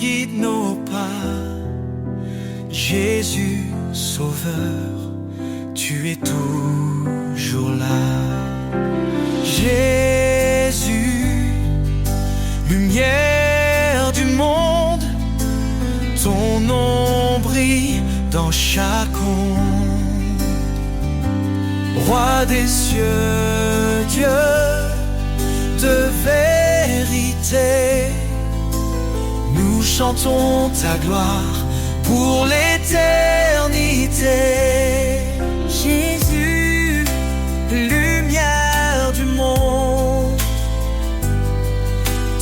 guide nos pas. Jésus, Sauveur, tu es toujours là. Jésus, lumière du monde, ton nom brille dans chaque onde. Roi des cieux, Dieu de vérité, nous chantons ta gloire pour l'éternité. Jésus, lumière du monde,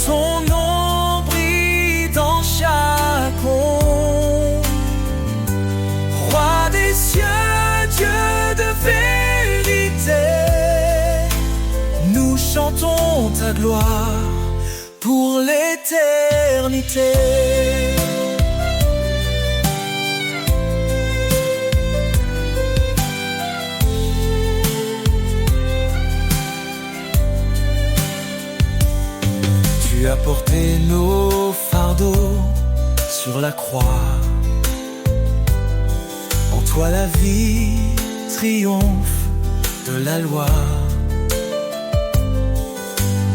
ton nom brille dans chaque onde. Roi des cieux, Dieu de vérité, nous chantons ta gloire pour l'éternité. Tu as porté nos fardeaux sur la croix. En toi la vie triomphe de la loi.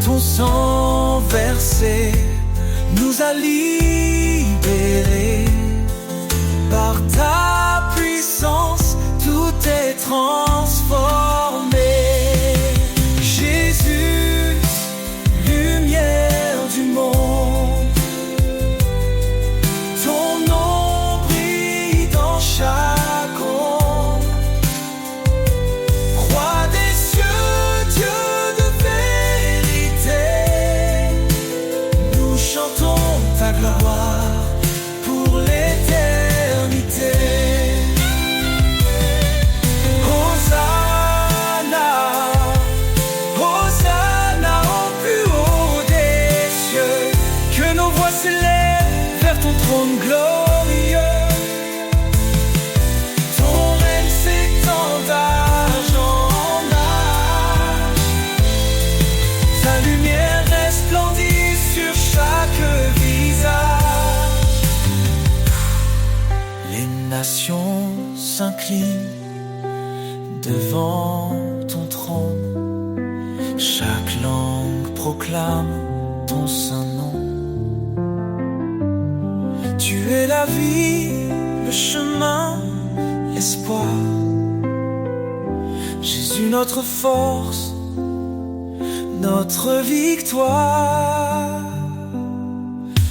Ton sang versé nous a libérés. Par ta puissance, tout est transformé. Jésus, lumière du monde, ton nom brille dans chaque onde. Roi des cieux, Dieu de vérité, nous chantons ta gloire pour l'éternité. Hosanna, Hosanna au plus haut des cieux, que nos voix s'élèvent vers ton trône glorieux. Ton règne s'étend d'âge en âge, ta lumière resplendit sur chaque visage. Les nations s'inclinent devant ton trône, chaque langue proclame ton saint nom. Tu es la vie, le chemin, l'espoir. Jésus, notre force, notre victoire.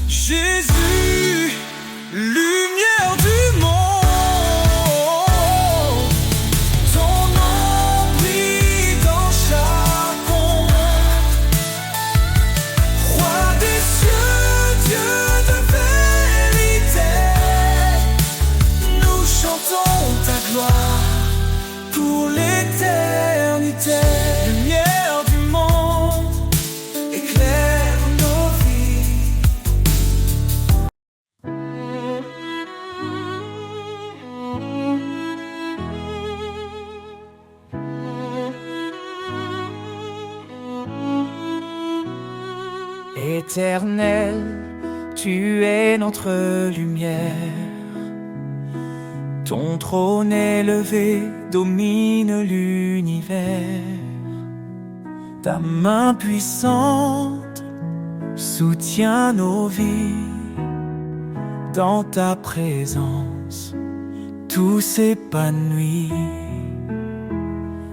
Jésus, lumière du monde, ton nom brille dans chaque onde. Roi des cieux, Dieu de vérité, nous chantons ta gloire pour l'éternité. Lumière du monde, éclaire nos vies. Éternel, tu es notre lumière. Ton trône élevé domine l'univers. Ta main puissante soutient nos vies. Dans ta présence, tout s'épanouit.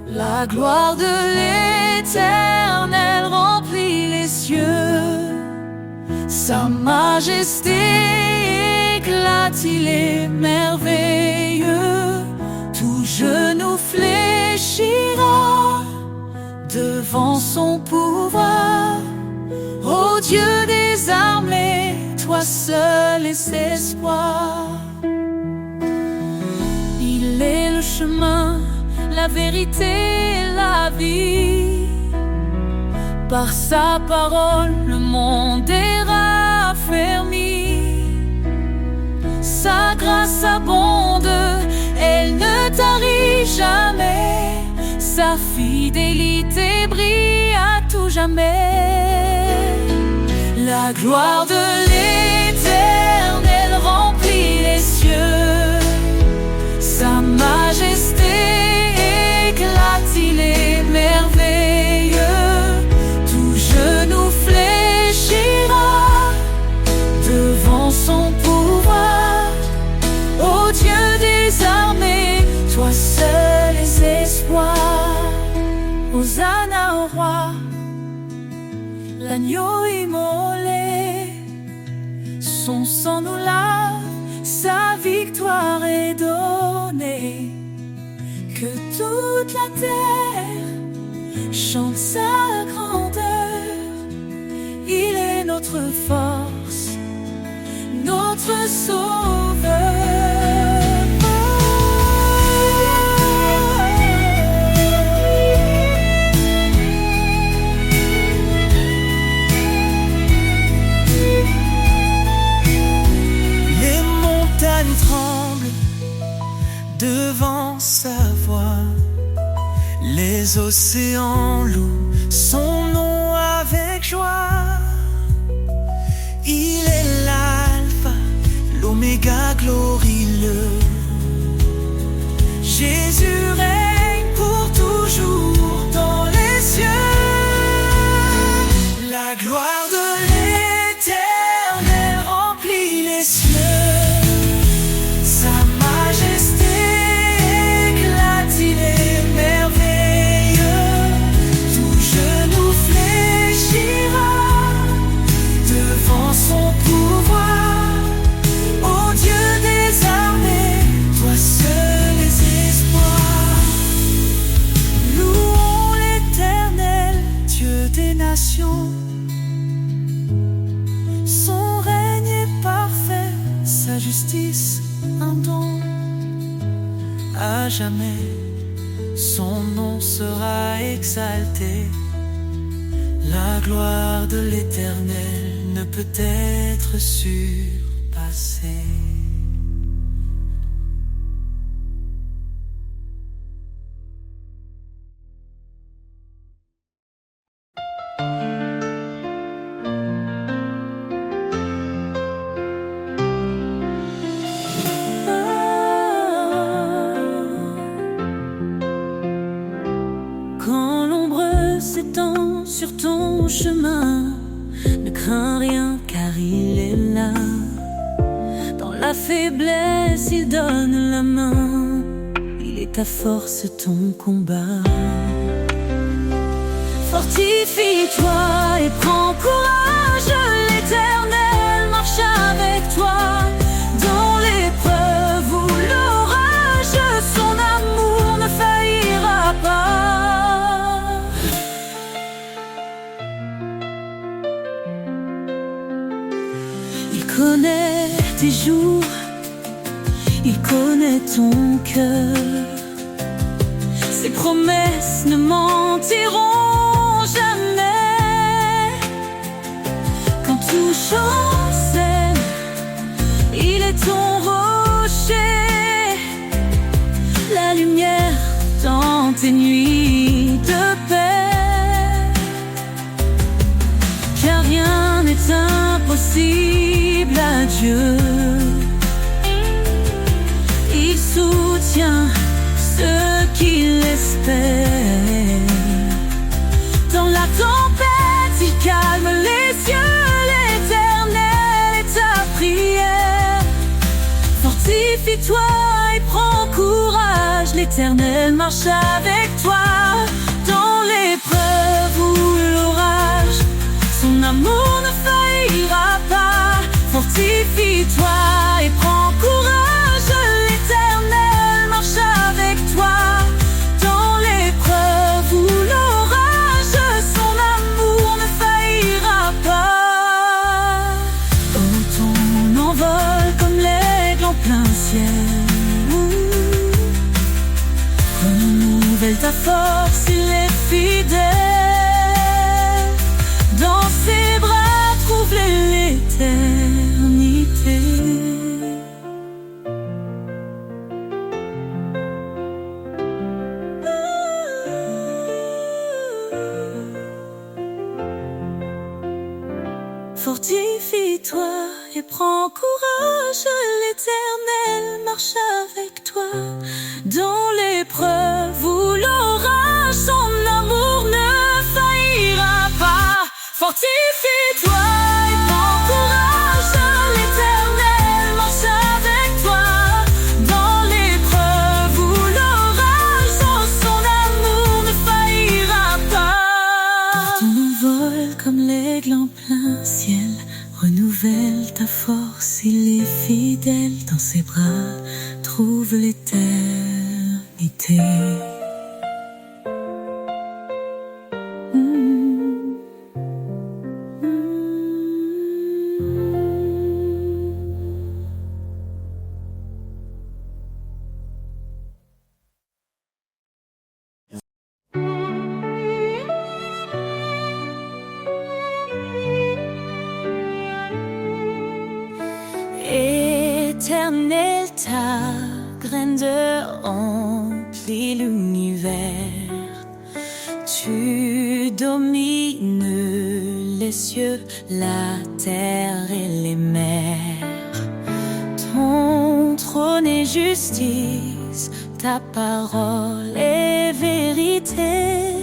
La gloire de l'Éternel remplit les cieux. Sa majesté éclate, il est merveilleux. Tout genou fléchira devant son pouvoir. Ô Dieu des armées, toi seul est espoir. Il est le chemin, la vérité, la vie. Par sa parole, le monde est raffermi. Sa grâce abonde, elle ne tarit jamais. Sa fidélité brille à tout jamais. La gloire de l'Éternel son sang nous lave, sa victoire est donnée. Que toute la terre chante sa grandeur. Il est notre force, notre sauveur. Les montagnes tremblent devant sa voix, les océans louent son nom avec joie. Il est l'alpha, l'oméga glorieux. Jésus règne pour toujours dans les cieux. La gloire de l'Éternel remplit les cieux. Sa majesté éclate, il est merveilleux. Tout genou fléchira devant son pouvoir. Ô Dieu des armées, toi seul es espoir. Louons l'Éternel, Dieu des nations. Son règne est parfait, sa justice un don. À jamais, son nom sera exalté. La gloire de l'Éternel ne peut être surpassée. Quand l'ombre s'étend sur ton chemin, ne crains rien car il est là. Dans la faiblesse, il donne la main. Il est ta force, ton combat. Fortifie-toi et prends courage. L'Éternel marche avec toi. Dans l'épreuve ou l'orage, son amour ne faillira pas. Il connaît tes jours, il connaît ton cœur. Ses promesses ne mentiront jamais. Quand tout chancelle, il est ton rocher. La lumière dans tes nuits de paix. Car rien n'est impossible à Dieu. Il soutient ceux qui l'espèrent. Dans la tempête, il calme les cieux. L'Éternel est ta prière. Fortifie-toi et prends courage. L'Éternel marche avec toi. Dans l'épreuve ou l'orage, son amour ne faillira pas. Fortifie-toi et prends courage. L'Éternel marche avec toi. Dans l'épreuve ou l'orage, son amour ne faillira pas. Oh, ton envol comme l'aigle en plein ciel. Renouvelle ta force, il est fidèle. Dans ses bras, trouve l'éternité. Fortifie-toi et prends courage. L'Éternel marche avec toi. Dans l'épreuve ou l'orage, son amour ne faillira pas. Fortifie-toi et prends courage. L'Éternel marche avec toi. Dans l'épreuve ou l'orage, son amour ne faillira pas. Ton envol comme l'aigle en plein ciel, renouvelle ta force. force, il est fidèle, dans ses bras trouve l'éternité. Éternel, ta grandeur remplit l'univers. Tu domines les cieux, la terre et les mers. Ton trône est justice, ta parole est vérité.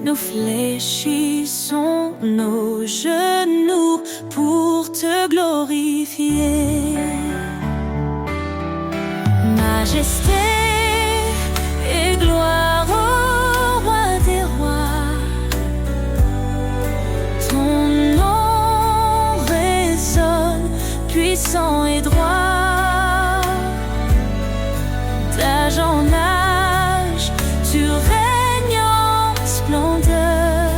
Nous fléchissons nos genoux pour te glorifier. Majesté et gloire au roi des rois. Ton nom résonne, puissant et droit. D'âge en âge, tu règnes en splendeur.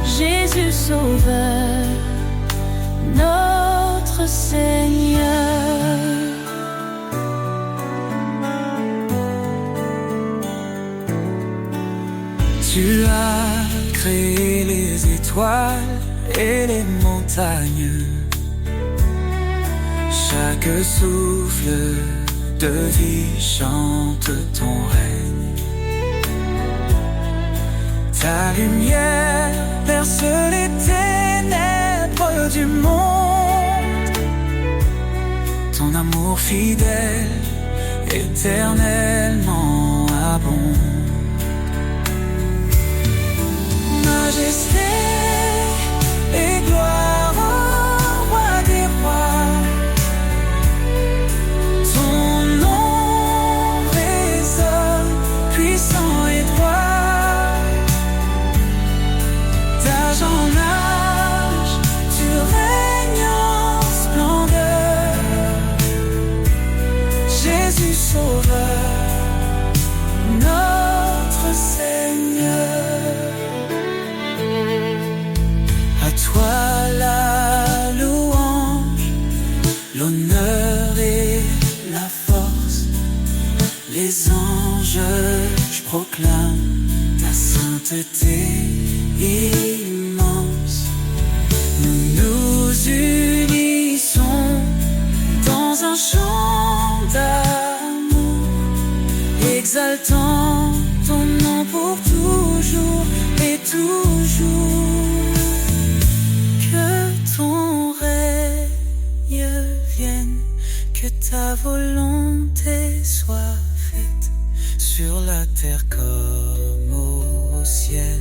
Jésus Sauveur, notre Seigneur. Tu as créé les étoiles et les montagnes. Chaque souffle de vie chante ton règne. Ta lumière perce les ténèbres du monde. Ton amour fidèle, éternellement abonde. Majesté et gloire au roi des rois. Ton nom résonne, puissant et droit. D'âge en âge, tu règnes en splendeur. Jésus Sauveur, notre Seigneur. À toi la louange, l'honneur et la force. Les anges, je proclame ta sainteté immense. Nous nous unissons dans un chant d'amour, exaltant ton nom pour toujours et toujours. Que ton règne vienne, que ta volonté soit faite sur la terre comme au ciel,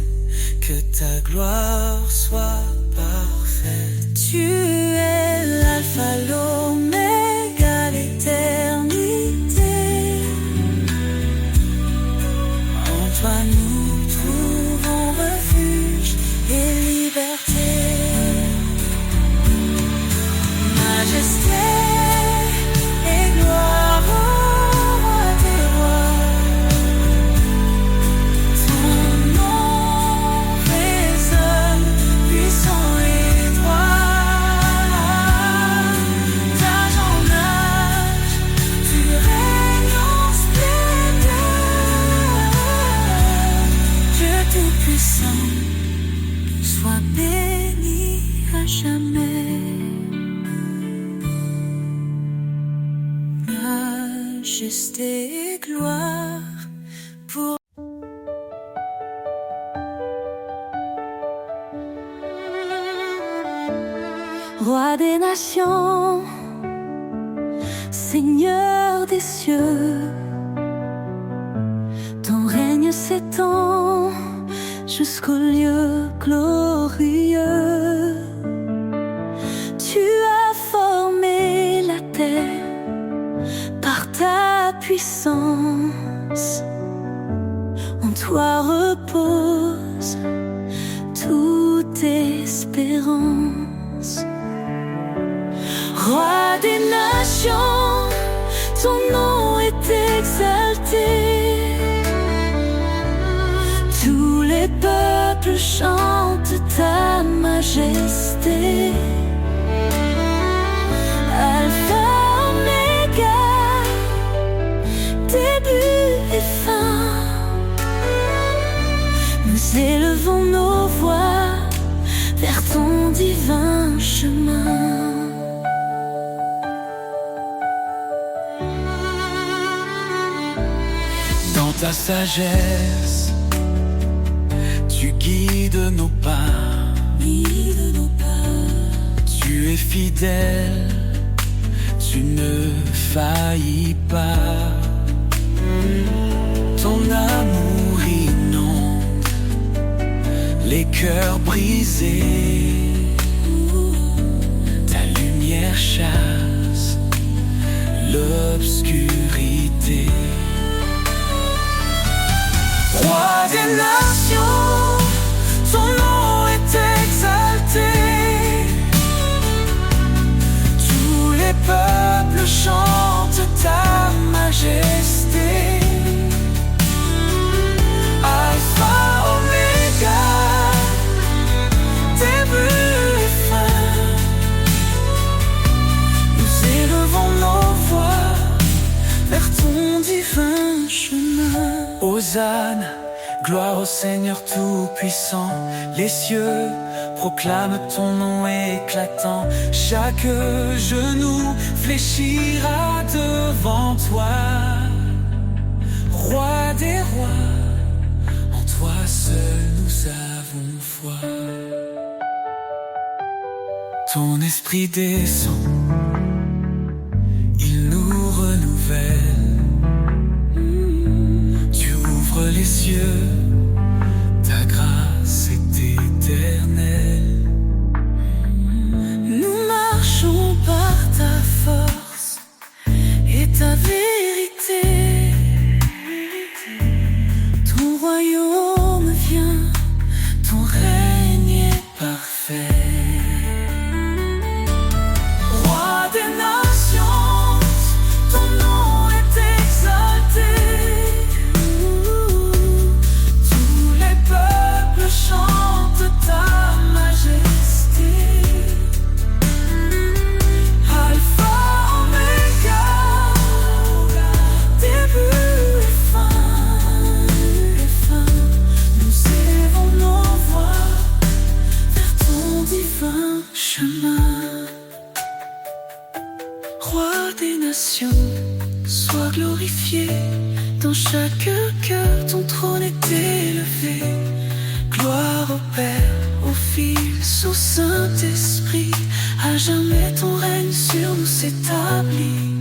que ta gloire soit parfaite. Tu es l'alpha, l'oméga, l'éternité. En toi nous trouvons refuge et liberté. Majesté et gloire au roi des rois. Ton nom résonne, puissant et droit. D'âge en âge, tu règnes en splendeur. Dieu tout-puissant, sois béni à jamais. Majesté et gloire pour Roi des nations, Seigneur des cieux. Ton règne s'étend jusqu'au lieu glorieux. Tu as formé la terre par ta puissance. En toi repose toute espérance. Roi des nations, ton nom est exalté. Tous les peuples chantent ta majesté. Alpha, Oméga, début et fin, nous élevons nos voix vers ton divin chemin. Dans ta sagesse, tu guides nos pas. Tu es fidèle, tu ne faillis pas. Ton amour inonde les cœurs brisés. Ta lumière chasse l'obscurité. Roi des nations, ton nom est exalté. Tous les peuples chantent ta majesté. Alpha, Oméga, début et fin, nous élevons nos voix vers ton divin chemin. Hosanna, gloire au Seigneur Tout-Puissant. Les cieux proclament ton nom éclatant. Chaque genou fléchira devant toi. Roi des rois, en toi seul nous avons foi. Ton esprit descend, il nous renouvelle. Tu ouvres les cieux, ta grâce est éternelle. Nous marchons par ta force et ta vérité. Ton royaume vient, ton règne est parfait. Roi des nations, ton nom est exalté. Tous les peuples chantent ta majesté. Alpha, Oméga, début et fin, nous élevons nos voix vers ton divin chemin. Roi des nations, sois glorifié. Dans chaque cœur, ton trône est élevé. Gloire au Père, au Fils, au Saint-Esprit. À jamais ton règne sur nous s'établit.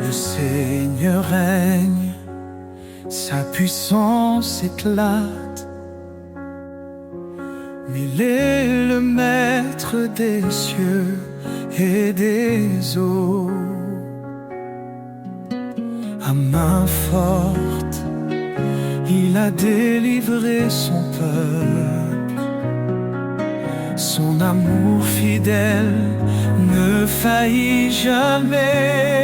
Le Seigneur règne, sa puissance éclate. Il est le maître des cieux et des eaux. À main forte, il a délivré son peuple. Son amour fidèle ne faillit jamais.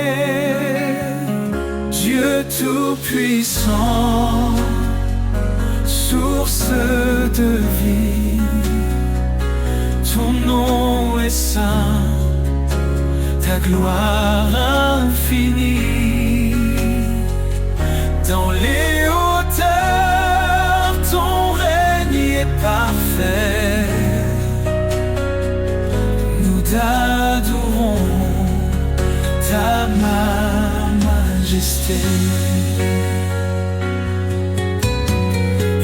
Dieu tout-puissant, source de vie, ton nom est saint, ta gloire infinie. Dans les hauteurs, ton règne est parfait. Nous t'adorons, ta majesté.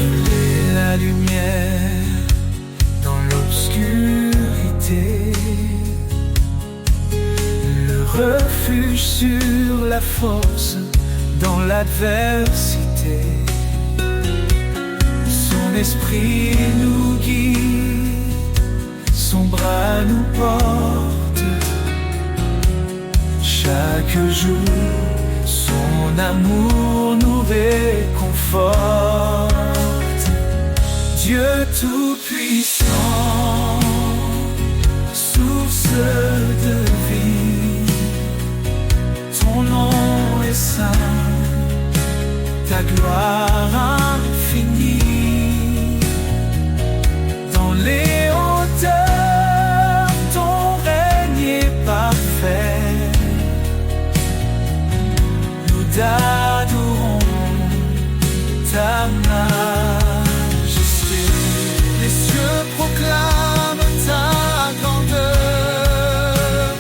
Il est la lumière dans l'obscurité, le refuge sur la force dans l'adversité. Son esprit nous guide, son bras nous porte. Chaque chaque jour, son amour nous réconforte. Dieu Tout-Puissant, source de vie, ton nom est saint, ta gloire infinie. Dans les hauteurs, ton règne est parfait. Nous t'adorons, ta majesté. Les cieux proclament ta grandeur.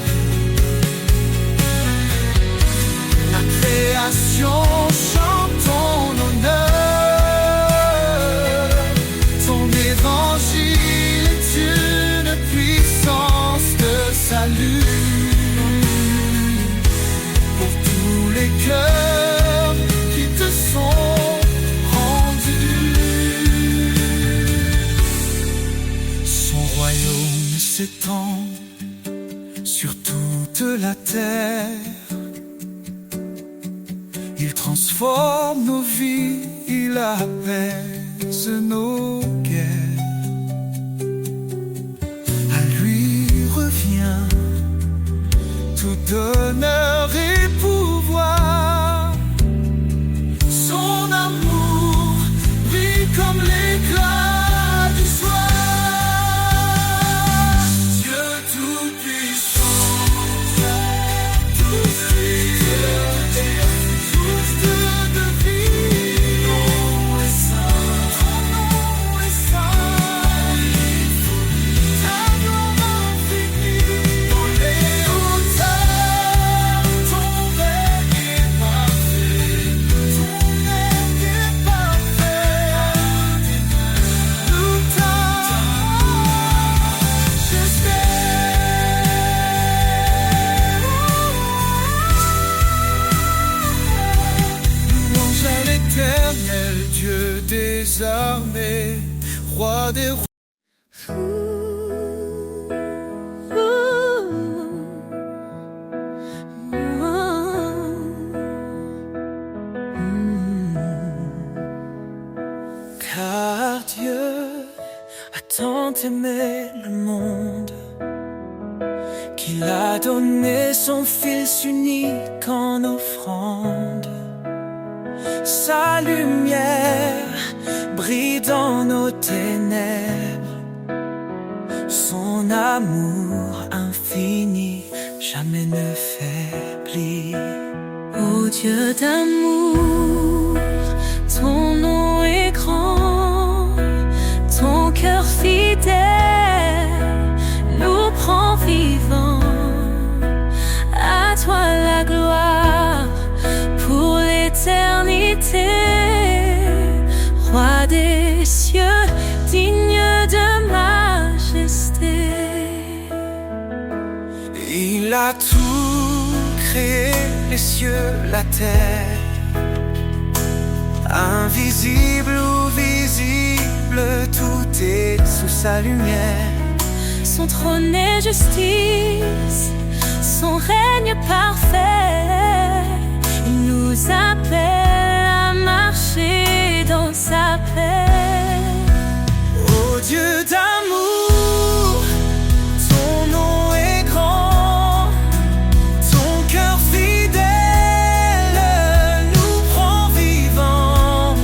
La création chante ton honneur. Ton évangile est une puissance de salut pour tous les cœurs qui te sont rendus. Son royaume s'étend sur toute la terre. Il transforme nos vies, il apaise nos guerres. À lui revient tout honneur et pouvoir. Son amour brille comme l'éclat du soir. Dieu Tout-Puissant, source de vie, ton nom est saint, ta gloire infinie. Dans les hauteurs, ton règne est parfait, nous louange à l'Éternel, Dieu des armées, roi des rois. Car Dieu a tant aimé le monde qu'il a donné son Fils unique en offrande. Sa lumière brille dans nos ténèbres, son amour infini jamais ne faiblit. Ô Dieu d'amour, ton nom est grand, ton cœur fidèle nous prend vivants. À toi la gloire pour l'éternité, roi des cieux, digne de majesté. Il a tout créé, les cieux, la terre, invisible ou visible, tout est sous sa lumière. Son trône est justice, son règne parfait. Il nous appelle à marcher dans sa paix. Ô Dieu d'amour, ton nom est grand, ton cœur fidèle nous prend vivants.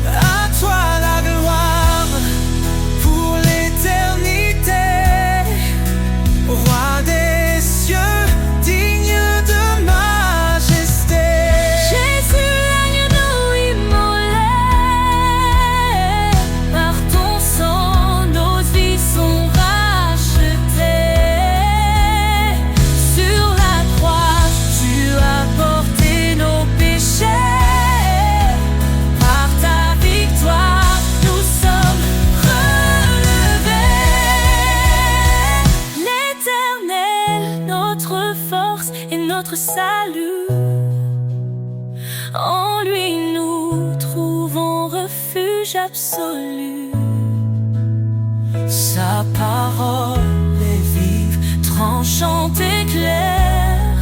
À toi la gloire pour l'éternité, roi des cieux, digne de majesté. Jésus, l'agneau immolé, par ton sang nos vies sont rachetées. Sur la croix, tu as porté nos péchés. Par ta victoire, nous sommes relevés. L'Éternel, notre force et notre salut, en lui nous trouvons refuge absolu. Sa parole est vive, tranchante et claire.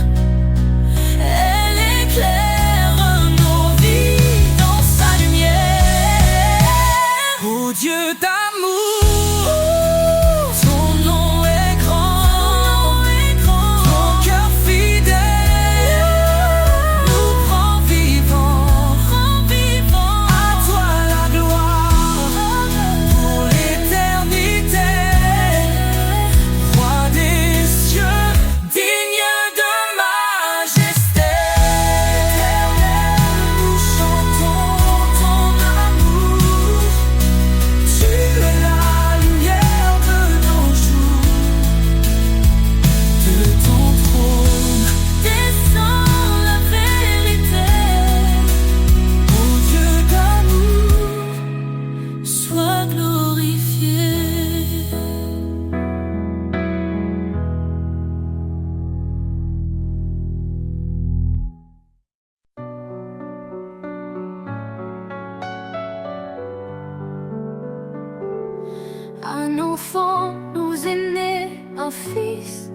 un fils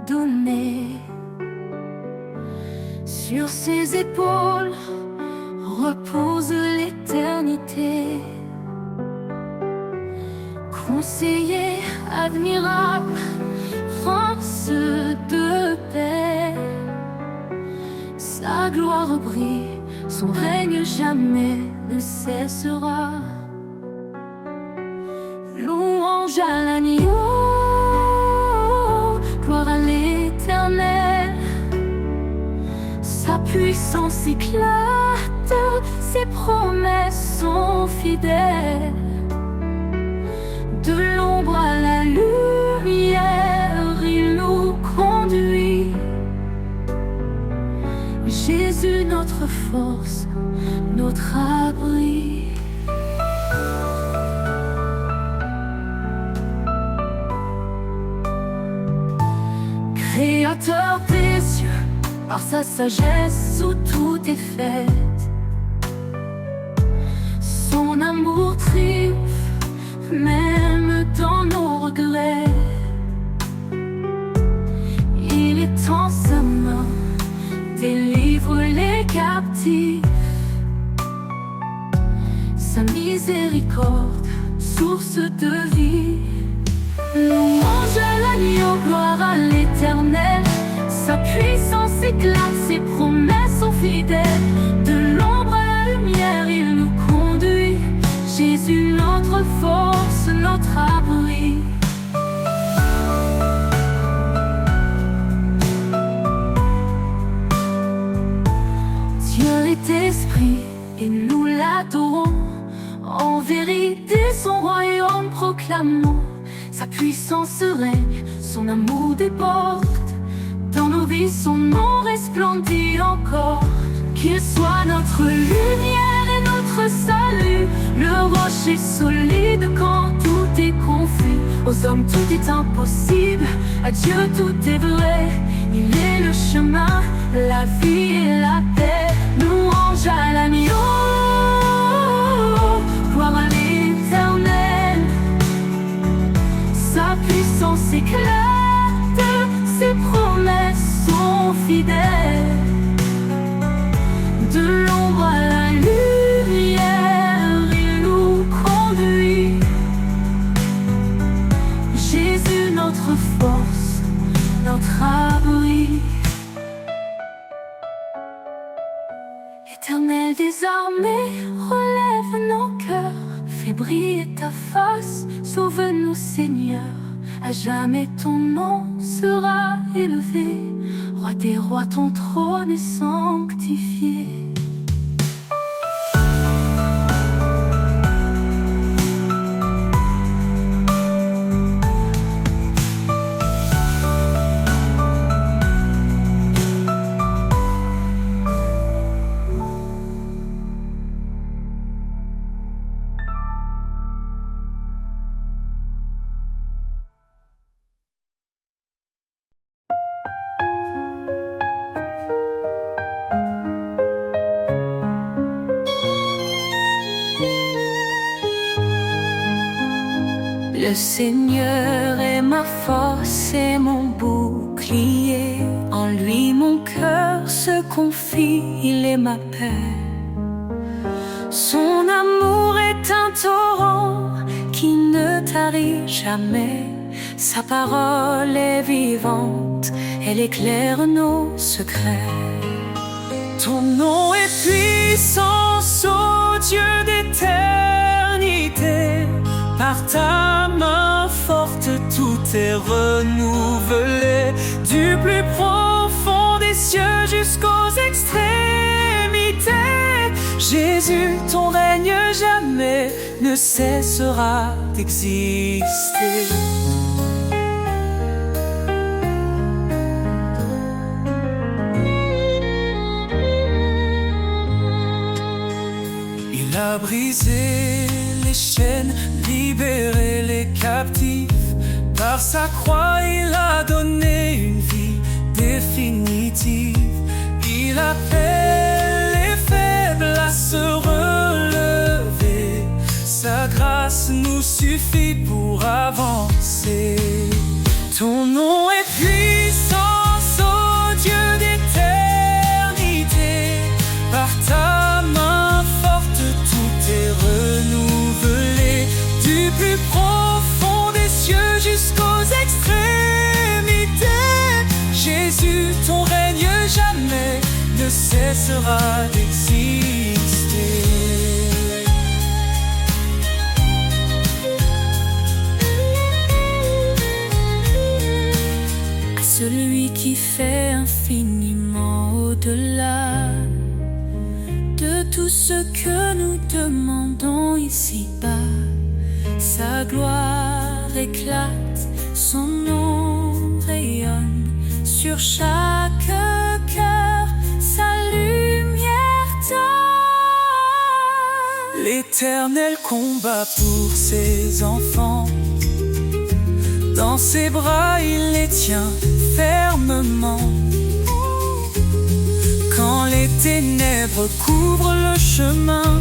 donné. Sur ses épaules repose l'éternité. Conseiller admirable, prince de paix, sa gloire brille, son règne jamais ne cessera. Louange à l'agneau, gloire à l'Éternel. Sa puissance éclate, ses promesses sont fidèles. De l'ombre à la lumière, il nous conduit. Jésus, notre force, notre abri. Créateur des cieux, par sa sagesse où tout est fait, son amour triomphe même dans nos regrets. Il étend sa main, délivre les captifs. Sa miséricorde, source de vie. Louange à l'agneau, gloire à l'Éternel. Sa puissance éclate, ses promesses sont fidèles. De l'ombre à la lumière, il nous conduit. Jésus, notre force, notre abri. Dieu est esprit et nous l'adorons. En vérité, son royaume proclamons. Sa puissance règne, son amour déborde. Dans nos vies, son nom resplendit encore. Qu'il soit notre lumière et notre salut, le rocher solide quand tout est confus. Aux hommes tout est impossible, à Dieu tout est vrai. Il est le chemin, la vie et la paix. Louange à l'agneau, gloire à l'Éternel. Sa puissance éclate, ses promesses sont fidèles. De l'ombre à la lumière, il nous conduit. Jésus, notre force, notre abri. Éternel des armées, relève nos cœurs, fais briller ta face, sauve-nous Seigneur. À jamais ton nom sera élevé, Roi des rois, ton trône est sanctifié. Le Seigneur est ma force et mon bouclier. En lui mon cœur se confie, il est ma paix. Son amour est un torrent qui ne tarit jamais. Sa parole est vivante, elle éclaire nos secrets. Ton nom est puissance, ô Dieu d'éternité. Par ta main forte, tout est renouvelé. Du plus profond des cieux jusqu'aux extrémités. Jésus, ton règne jamais ne cessera d'exister. Il a brisé les chaînes, libéré les captifs. Par sa croix, il a donné une vie définitive. Il appelle les faibles à se relever. Sa grâce nous suffit pour avancer. Ton nom est puissance, ô Dieu d'éternité. Par ta main forte, tout est renouvelé. Du plus profond des cieux jusqu'aux extrémités. Jésus, ton règne jamais ne cessera d'exister. Celui qui fait infiniment au-delà de tout ce que nous demandons ici-bas. Sa gloire éclate, son nom rayonne sur chaque cœur, sa lumière donne. L'Éternel combat pour ses enfants. Dans ses bras il les tient fermement. Quand les ténèbres couvrent le chemin,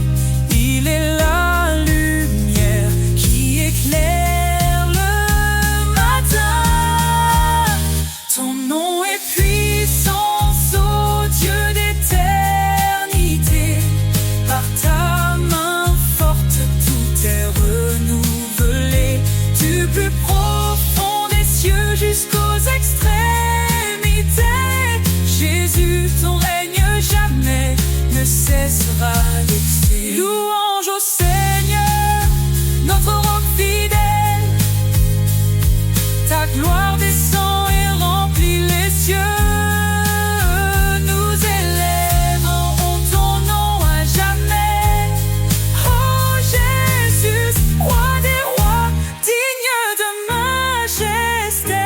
il est la lumière qui éclaire le matin. Ton nom est puissance, ô Dieu d'éternité. Par ta main forte, tout est renouvelé. Du plus profond des cieux jusqu'aux extrémités. Jésus, ton règne jamais ne cessera d'exister. Louange au Seigneur, notre roc fidèle. Ta gloire descend et remplit les cieux. Nous élèverons ton nom à jamais. Oh Jésus, roi des rois, digne de majesté.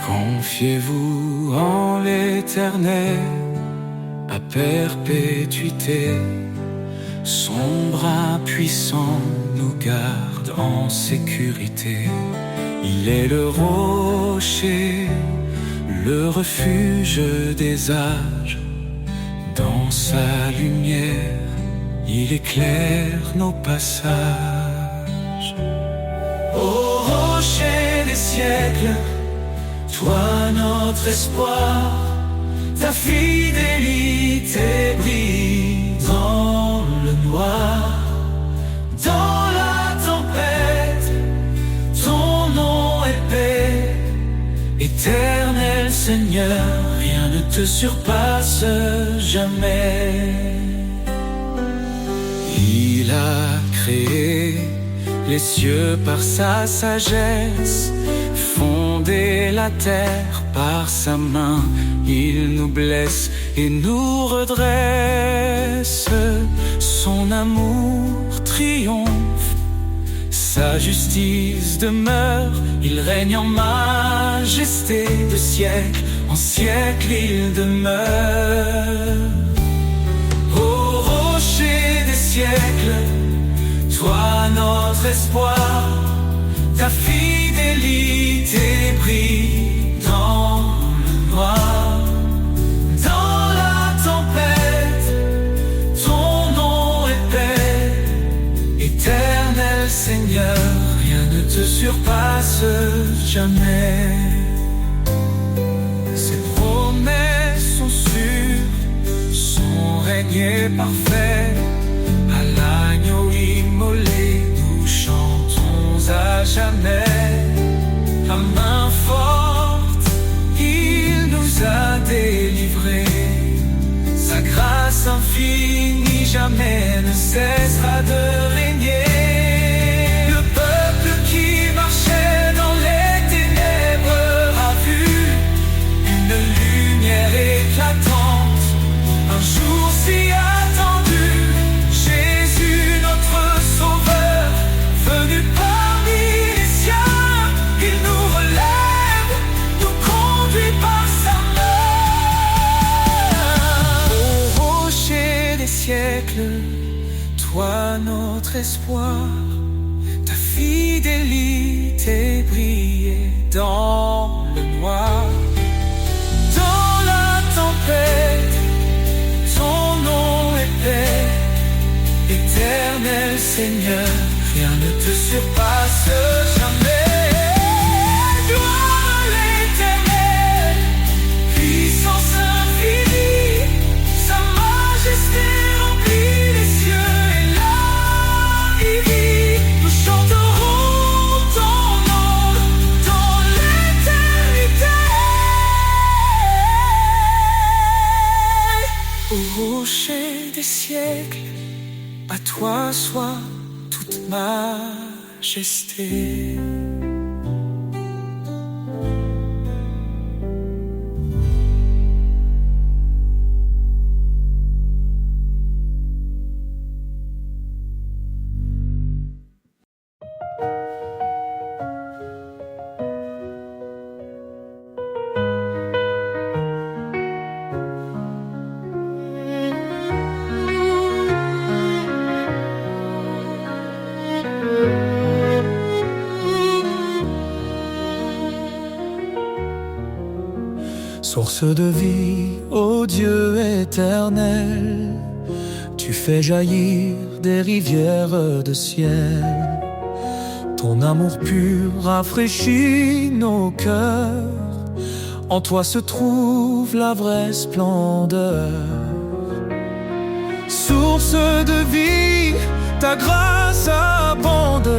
Confiez-vous en l'Éternel à perpétuité. Son bras puissant nous garde en sécurité. Il est le rocher, le refuge des âges. Dans sa lumière, il éclaire nos passages. Ô rocher des siècles, toi notre espoir, ta fidélité brille dans le noir. Dans la tempête, ton nom est paix. Éternel Seigneur, rien ne te surpasse jamais. Il a créé les cieux par sa sagesse, fondé la terre par sa main. Il nous blesse et nous redresse. Son amour triomphe, sa justice demeure. Il règne en majesté de siècle en siècle il demeure. Ô rocher des siècles, toi notre espoir, ta fidélité brille dans le noir. Dans la tempête, ton nom est paix. Éternel Seigneur, rien ne te surpasse jamais. Ses promesses sont sûres, son règne est parfait. À l'agneau immolé, nous chantons à jamais. À main forte, il nous a délivrés. Sa grâce infinie jamais ne cessera de régner. Le peuple qui marchait dans les ténèbres a vu une lumière éclatante, un jour si attendu. Jésus notre sauveur, venu parmi les siens, il nous relève, nous conduit par sa main. siècles, toi notre espoir, ta fidélité brillait dans le noir. Dans la tempête, ton nom est paix. Éternel Seigneur, rien ne te surpasse jamais. Gloire à l'Éternel, puissance infinie, sa majesté remplit les cieux et la vie. Nous chanterons ton nom dans l'éternité. Au rocher des siècles, à toi soit toute majesté. Source de vie, ô Dieu éternel, tu fais jaillir des rivières de ciel. Ton amour pur rafraîchit nos cœurs, en toi se trouve la vraie splendeur. Source de vie, ta grâce abonde,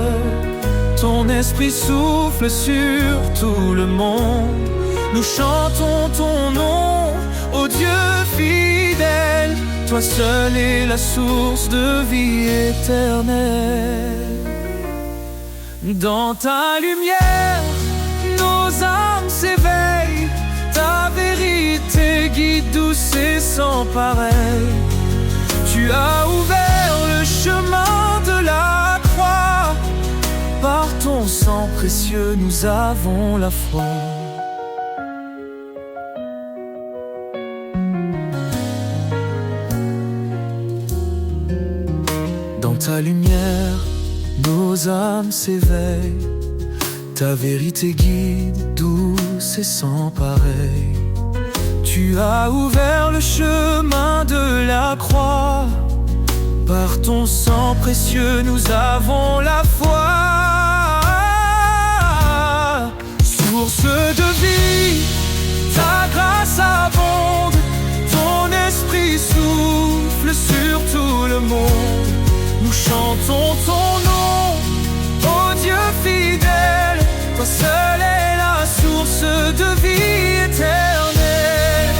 ton esprit souffle sur tout le monde. Nous chantons ton nom, ô Dieu fidèle, toi seul es la source de vie éternelle. Dans ta lumière, nos âmes s'éveillent, ta vérité guide douce et sans pareil. Tu as ouvert le chemin de la croix, par ton sang précieux nous avons la foi. Dans ta lumière, nos âmes s'éveillent, ta vérité guide, douce et sans pareil. Tu as ouvert le chemin de la croix, par ton sang précieux nous avons la foi. Source de vie, ta grâce abonde, ton esprit souffle sur tout le monde. Nous chantons ton nom, ô Dieu fidèle, toi seul es la source de vie éternelle.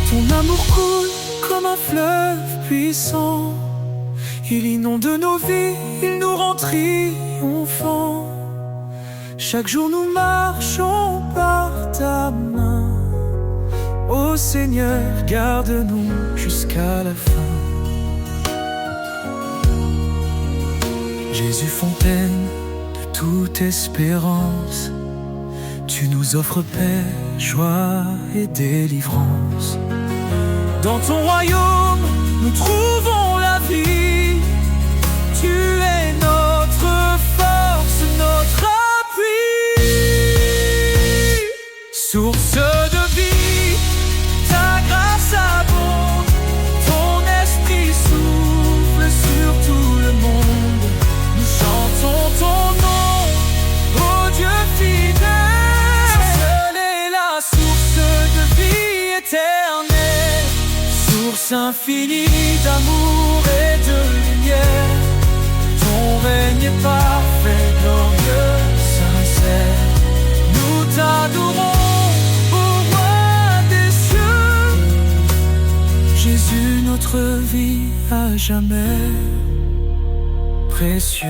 Ton amour coule comme un fleuve puissant, il inonde nos vies, il nous rend triomphants. Chaque jour nous marchons par ta main, ô Seigneur, garde-nous jusqu'à la fin. Jésus, fontaine de toute espérance, tu nous offres paix, joie et délivrance. Dans ton royaume, nous trouvons la vie, tu es notre force, notre source de vie, ta grâce abonde, ton esprit souffle sur tout le monde. Nous chantons ton nom, ô Dieu fidèle, seule est la source de vie éternelle. Source infinie d'amour et de lumière, ton règne est parfait, glorieux, sincère. Nous t'adorons, Jésus, notre vie à jamais précieux.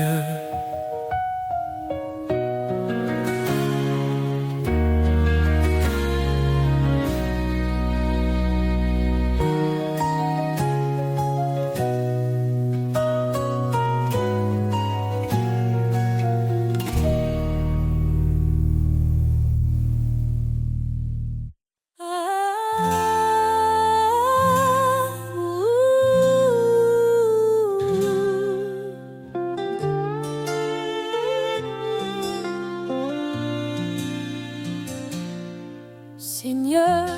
Seigneur,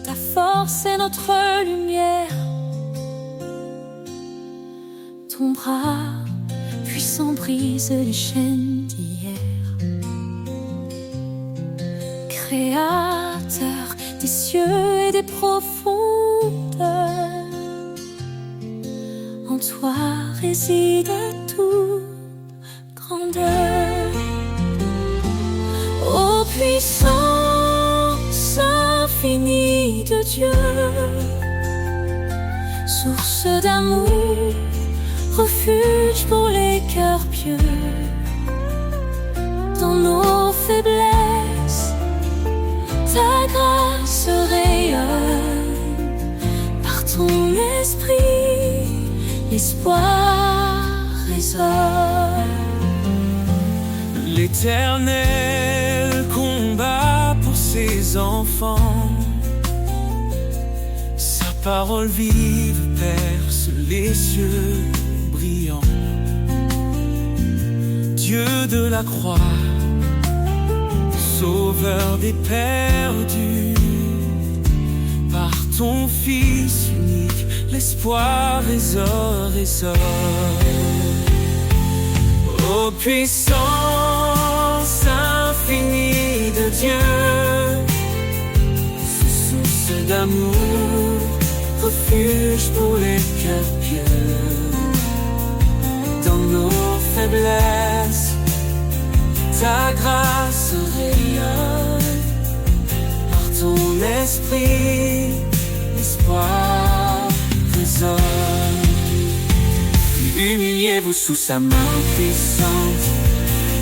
ta force est notre lumière. Ton bras puissant brise les chaînes d'hier. Créateur des cieux et des profondeurs, en toi réside toute grandeur. Ô puissance infinie de Dieu, source d'amour, refuge pour les cœurs pieux. Dans nos faiblesses, ta grâce rayonne. Par ton esprit, l'espoir résonne. L'Éternel combat pour ses enfants. Sa parole vive perce les cieux brillants. Dieu de la croix, sauveur des perdus, par ton Fils unique, l'espoir résonne. Ô puissance infinie de Dieu, source d'amour, refuge pour les cœurs pieux. Dans nos faiblesses, ta grâce rayonne. Par ton esprit, l'espoir résonne. Humiliez-vous sous sa main puissante,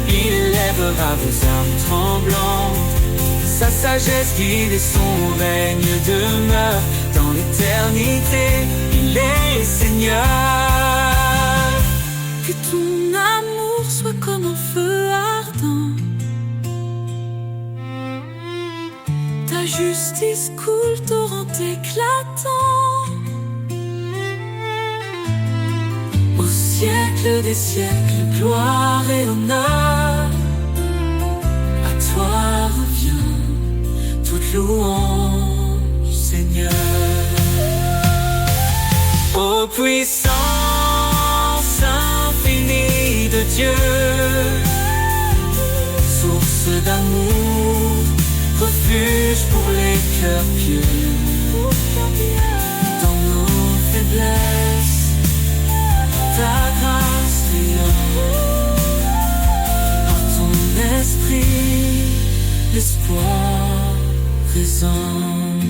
il élèvera vos âmes tremblantes. Sa sagesse guide et son règne demeure. Dans l'éternité, il est Seigneur. Que ton amour soit comme un feu ardent, ta justice coule torrent éclatant. Au siècle des siècles, gloire et honneur, à toi revient toute louange, Seigneur. Ô puissance infinie de Dieu, source d'amour, refuge pour les cœurs pieux. Dans nos faiblesses, ta grâce rayonne. Par ton esprit, l'espoir résonne.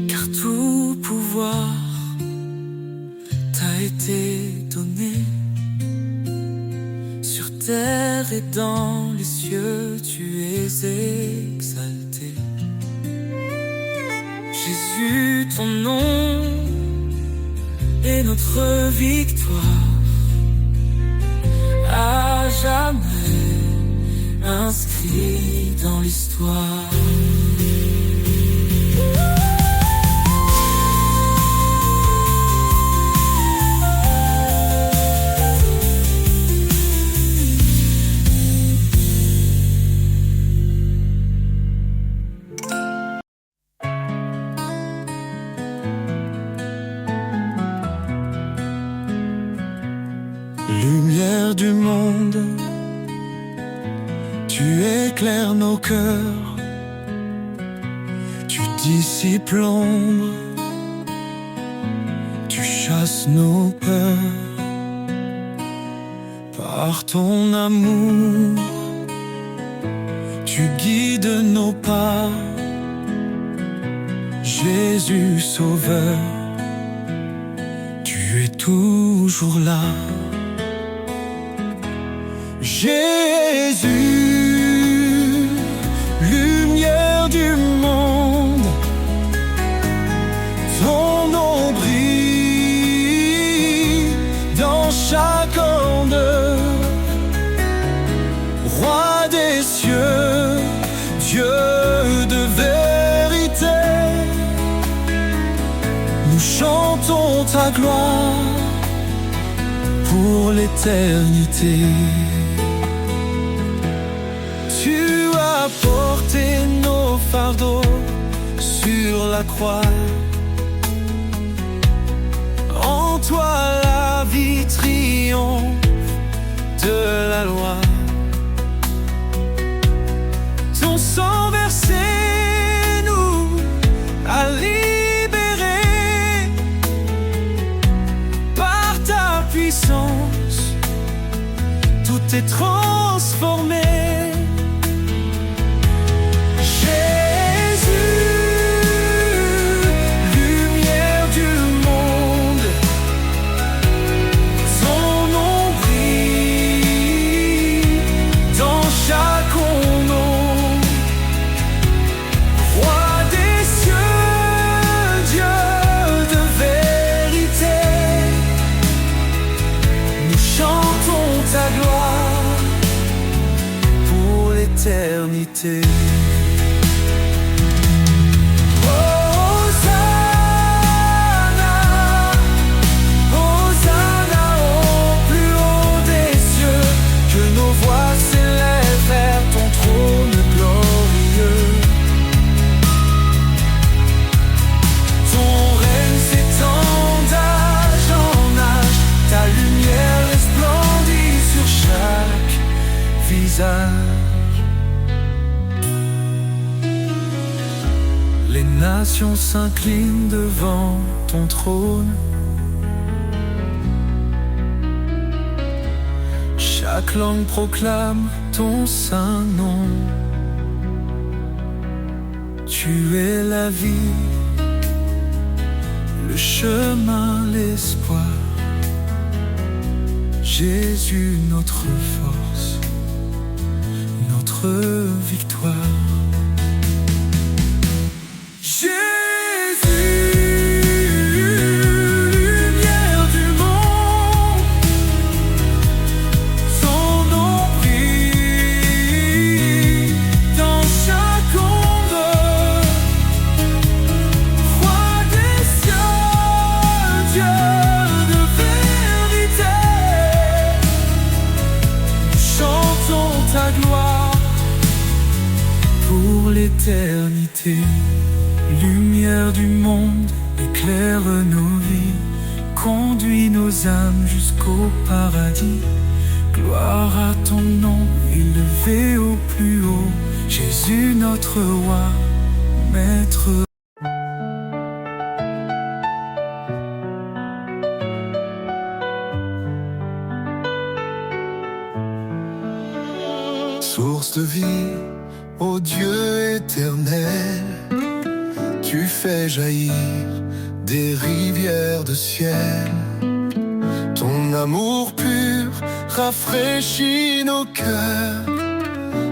Car tout pouvoir t'a été donné, sur terre et dans les cieux, tu es exalté. Jésus, ton nom est notre victoire, à jamais inscrit dans l'histoire. Lumière du monde, tu éclaires nos cœurs, tu dissipes l'ombre, tu chasses nos peurs. Par ton amour, tu guides nos pas. Jésus Sauveur, tu es toujours là. Jésus, lumière du monde, ton nom brille dans chaque onde. Roi des cieux, Dieu de vérité, nous chantons ta gloire pour l'éternité. Tu as porté nos la croix. En toi la vie triomphe de la loi. Ton sang versé nous a libérés. Par ta puissance, tout est transformé. Éternité. Hosanna, Hosanna au plus haut des cieux, que nos voix s'élèvent vers ton trône glorieux. Ton règne s'étend d'âge en âge, ta lumière resplendit sur chaque visage. Les nations s'inclinent devant ton trône. Chaque langue proclame ton saint nom. Tu es la vie, le chemin, l'espoir. Jésus, notre force, notre victoire. L'éternité, lumière du monde, éclaire nos vies, conduis nos âmes jusqu'au paradis. Gloire à ton nom, élevé au plus haut, Jésus notre roi, maître. Source de vie, ô Dieu éternel, tu fais jaillir des rivières de ciel. Ton amour pur rafraîchit nos cœurs.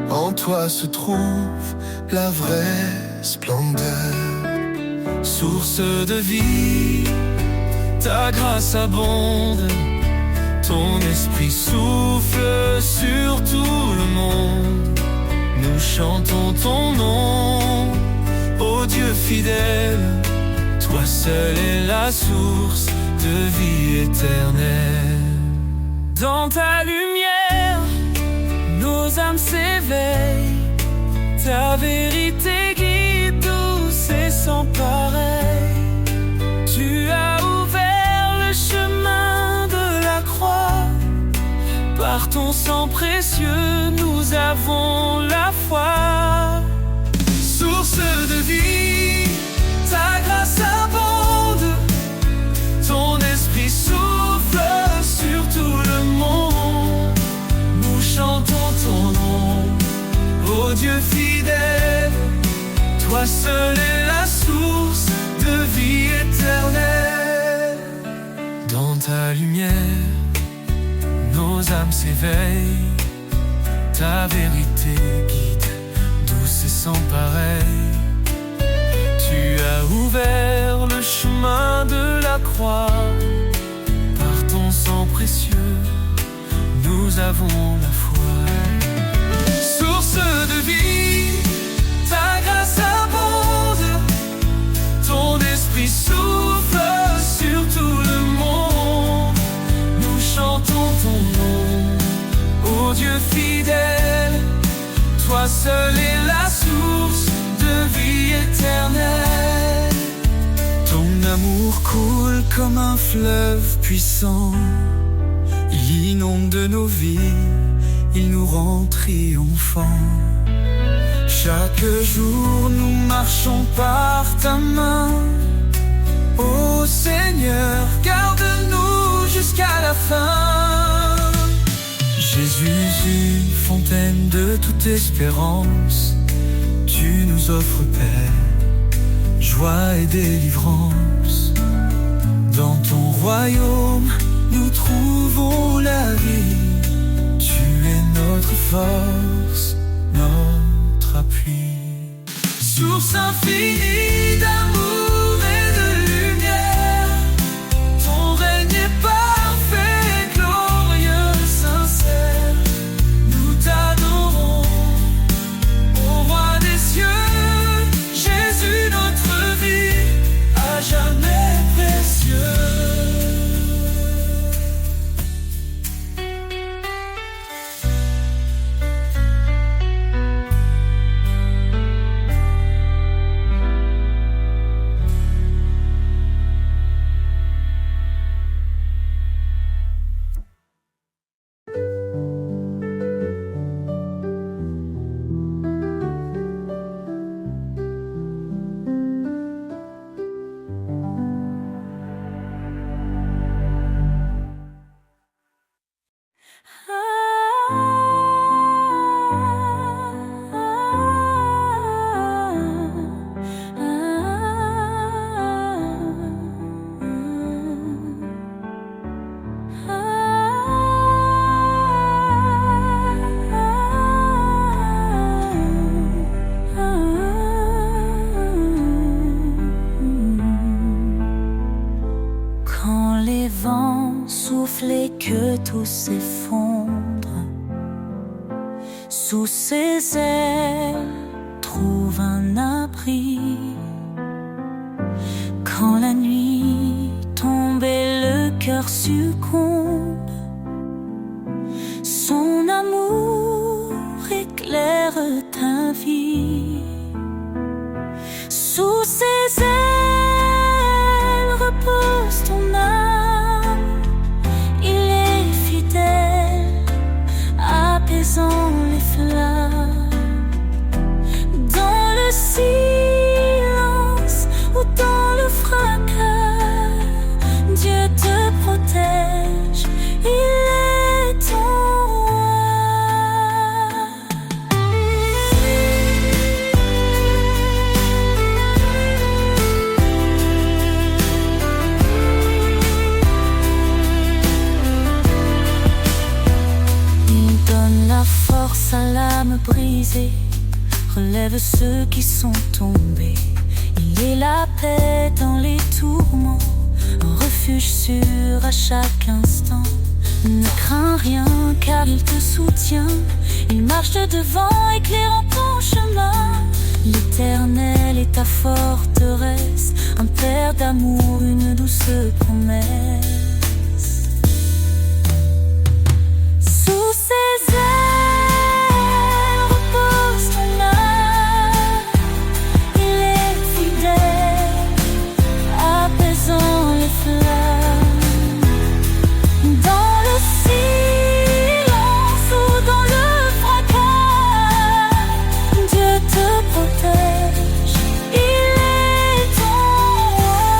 En toi se trouve la vraie splendeur. Source de vie, ta grâce abonde. Ton esprit souffle sur tout le monde. Nous chantons ton nom, ô Dieu fidèle. Toi seul es la source de vie éternelle. Dans ta lumière, nos âmes s'éveillent. Ta vérité guide douce et sans pareil. Tu as ouvert le chemin de la croix. Par ton sang précieux, nous avons la foi. Source de vie, ta grâce abonde. Ton esprit souffle sur tout le monde. Nous chantons ton nom, ô Dieu fidèle. Toi seul es la source de vie éternelle. Dans ta lumière, nos âmes s'éveillent. Ta vérité guide, douce et sans pareil. Tu as ouvert le chemin de la croix. Par ton sang précieux, nous avons la foi. Source de vie, ta grâce abonde. Ton esprit souffle sur tout le monde. Nous chantons ton nom, ô Dieu fidèle. Toi seul es la source de vie éternelle. L'amour coule comme un fleuve puissant. Il inonde de nos vies, il nous rend triomphants. Chaque jour nous marchons par ta main. Ô Seigneur, garde-nous jusqu'à la fin. Jésus, une fontaine de toute espérance, tu nous offres paix, joie et délivrance. Dans ton royaume, nous trouvons la vie. Tu es notre force, notre appui. Source infinie d'amour et de lumière, ton règne est parfait, glorieux, sincère. Nous t'adorons, ô roi des cieux, Jésus notre vie, à jamais précieux. Et que tout s'effondre sous ses ailes, trouve un abri. Quand la nuit tombe et le cœur succombe, son amour éclaire ta vie. Sous ses ailes repose ton âme. Apaisant les flammes, dans le silence ou dans le fracas, Dieu te protège, il est ton force à l'âme brisée, relève ceux qui sont tombés. Il est la paix dans les tourments, un refuge sûr à chaque instant. Ne crains rien car il te soutient, il marche de devant éclairant ton chemin. L'Éternel est ta forteresse, un père d'amour, une douce promesse. Sous ses ailes repose ton âme, il est fidèle, apaisant les flammes. Dans le silence ou dans le fracas, Dieu te protège, il est ton roi.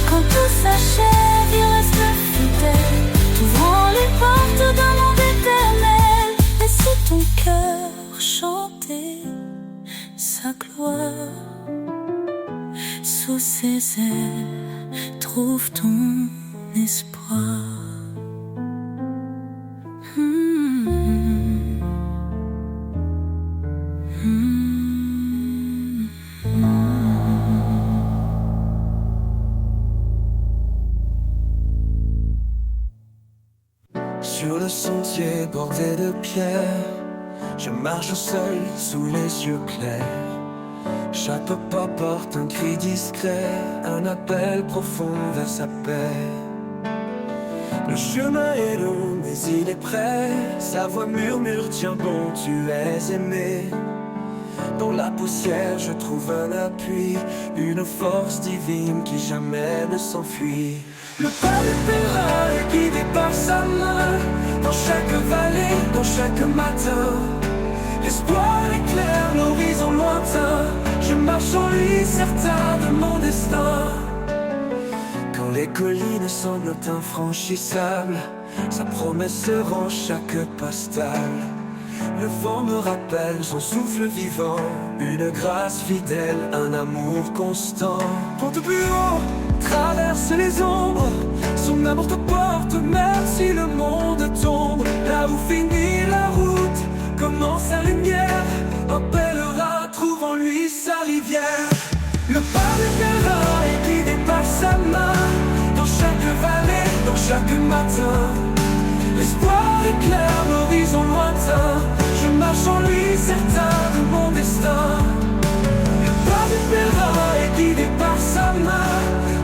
Quand tout s'achève, il reste fidèle, t'ouvrant les portes d'un monde éternel. Laisse ton cœur chanter sa gloire. Sous ses ailes, trouve ton espoir. Sur le sentier bordé de pierres, je marche seul sous les yeux clairs. Chaque pas porte un cri discret, un appel profond vers sa paix. Le chemin est long mais il est prêt, sa voix murmure tiens bon tu es aimé. Dans la poussière je trouve un appui, une force divine qui jamais ne s'enfuit. Le pas du pèlerin est guidé par sa main, dans chaque vallée, dans chaque matin. L'espoir éclaire l'horizon lointain, je marche en lui certain de mon destin. Quand les collines semblent infranchissables, sa promesse se rend chaque pas stable. Le vent me rappelle son souffle vivant, une grâce fidèle, un amour constant. Monte plus haut, traverse les ombres, son amour te porte même si le monde tombe. Là où finit la route, commence sa lumière, un pèlerin trouve en lui sa rivière. Le pas du pèlerin est guidé par sa main, dans chaque vallée, dans chaque matin. L'espoir éclaire l'horizon lointain, je marche en lui certain de mon destin. Le pas du pèlerin est guidé par sa main,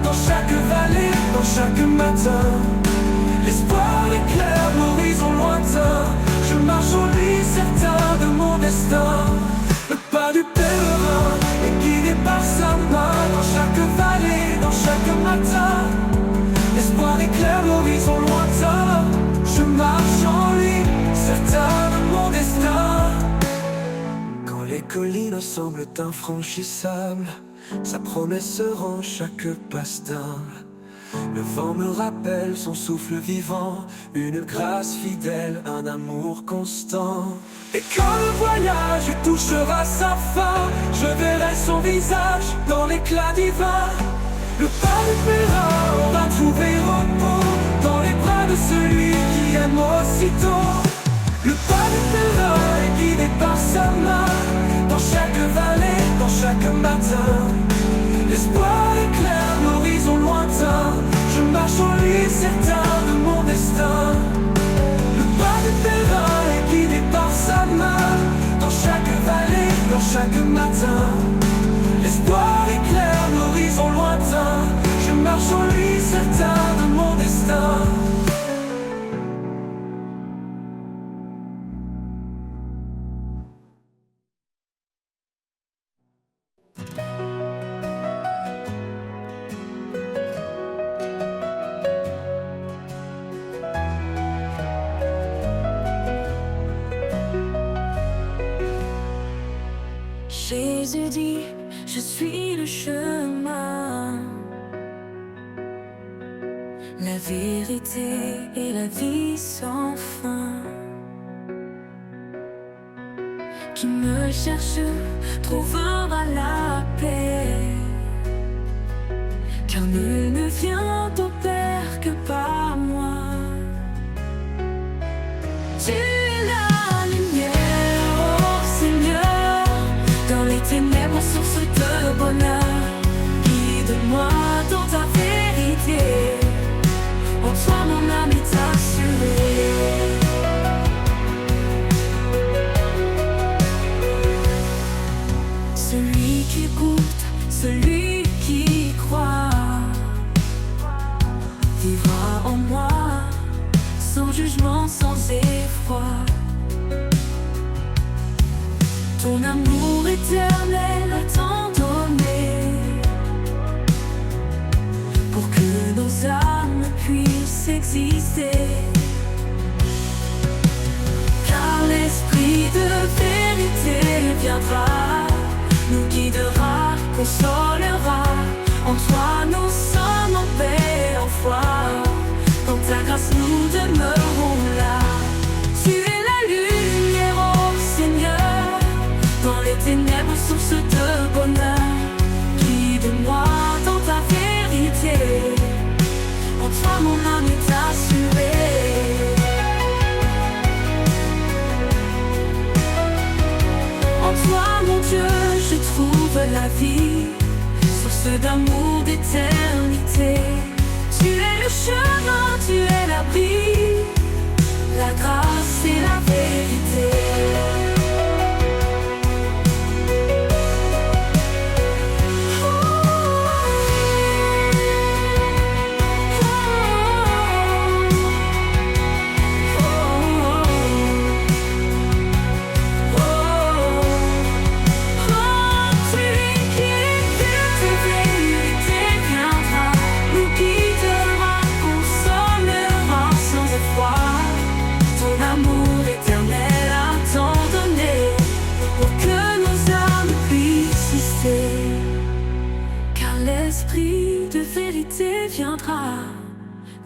dans chaque vallée, dans chaque matin. L'espoir éclaire l'horizon lointain, je marche en lui certain de mon destin. Le pas du pèlerin est guidé par sa main, dans chaque vallée, dans chaque matin. L'espoir éclaire l'horizon lointain, je marche en lui, certain de mon destin. Quand les collines semblent infranchissables, sa promesse rend chaque pas stable. Le vent me rappelle son souffle vivant, une grâce fidèle, un amour constant. Et quand le voyage touchera sa fin, je verrai son visage dans l'éclat divin. Le pas du pèlerin aura trouvé repos dans les bras de celui qui aime aussitôt. Le pas du pèlerin est guidé par sa main, dans chaque vallée, dans chaque matin. L'espoir éclaire l'horizon lointain, je marche en lui certain de mon destin. Le pas du pèlerin est guidé par sa main, dans chaque vallée, dans chaque matin. L'espoir éclaire l'horizon lointain, je marche en lui certain de mon destin. Jésus dit, je suis le chemin, la vérité et la vie sans fin. Qui me cherche trouvera la paix, car nul ne vient au Père que par moi. Tu es la lumière, oh Seigneur, dans les ténèbres, source de bonheur. Guide-moi dans ta vérité, en toi mon âme est assurée. Celui qui écoute, celui qui croit, vivra en moi, sans jugement, sans effroi. Ton amour éternel a tant donné, pour que nos âmes puissent exister. Car l'esprit de vérité viendra, nous guidera, consolera. En toi nous sommes en paix, en foi. Dans ta grâce nous demeurons là. Tu es la lumière, oh Seigneur, dans les ténèbres, source de bonheur. Guide-moi dans ta vérité, en toi mon âme est assurée. En toi mon Dieu je trouve la vie, source d'amour, d'éternité. Tu es le chemin, tu es l'abri, la grâce et la vérité.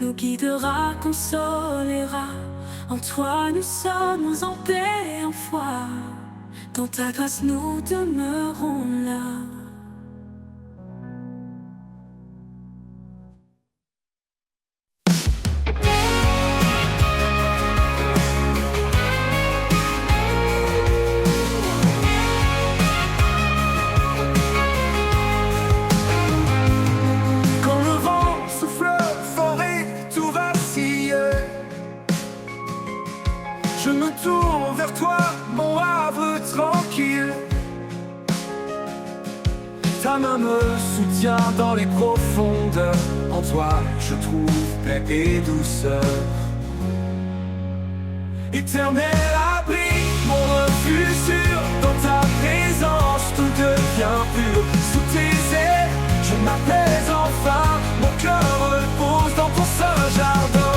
nous guidera, consolera. En toi nous sommes en paix et en foi. Dans ta grâce nous demeurons là. Quand le vent souffle fort et tout vacille, je me tourne vers toi, mon havre tranquille. Ta main me soutient dans les profondeurs. En toi je trouve paix et douceur. Éternel abri, mon refuge sûr. Dans ta présence tout devient pur. Sous tes ailes je m'apaise enfin. Mon cœur repose dans ton saint jardin.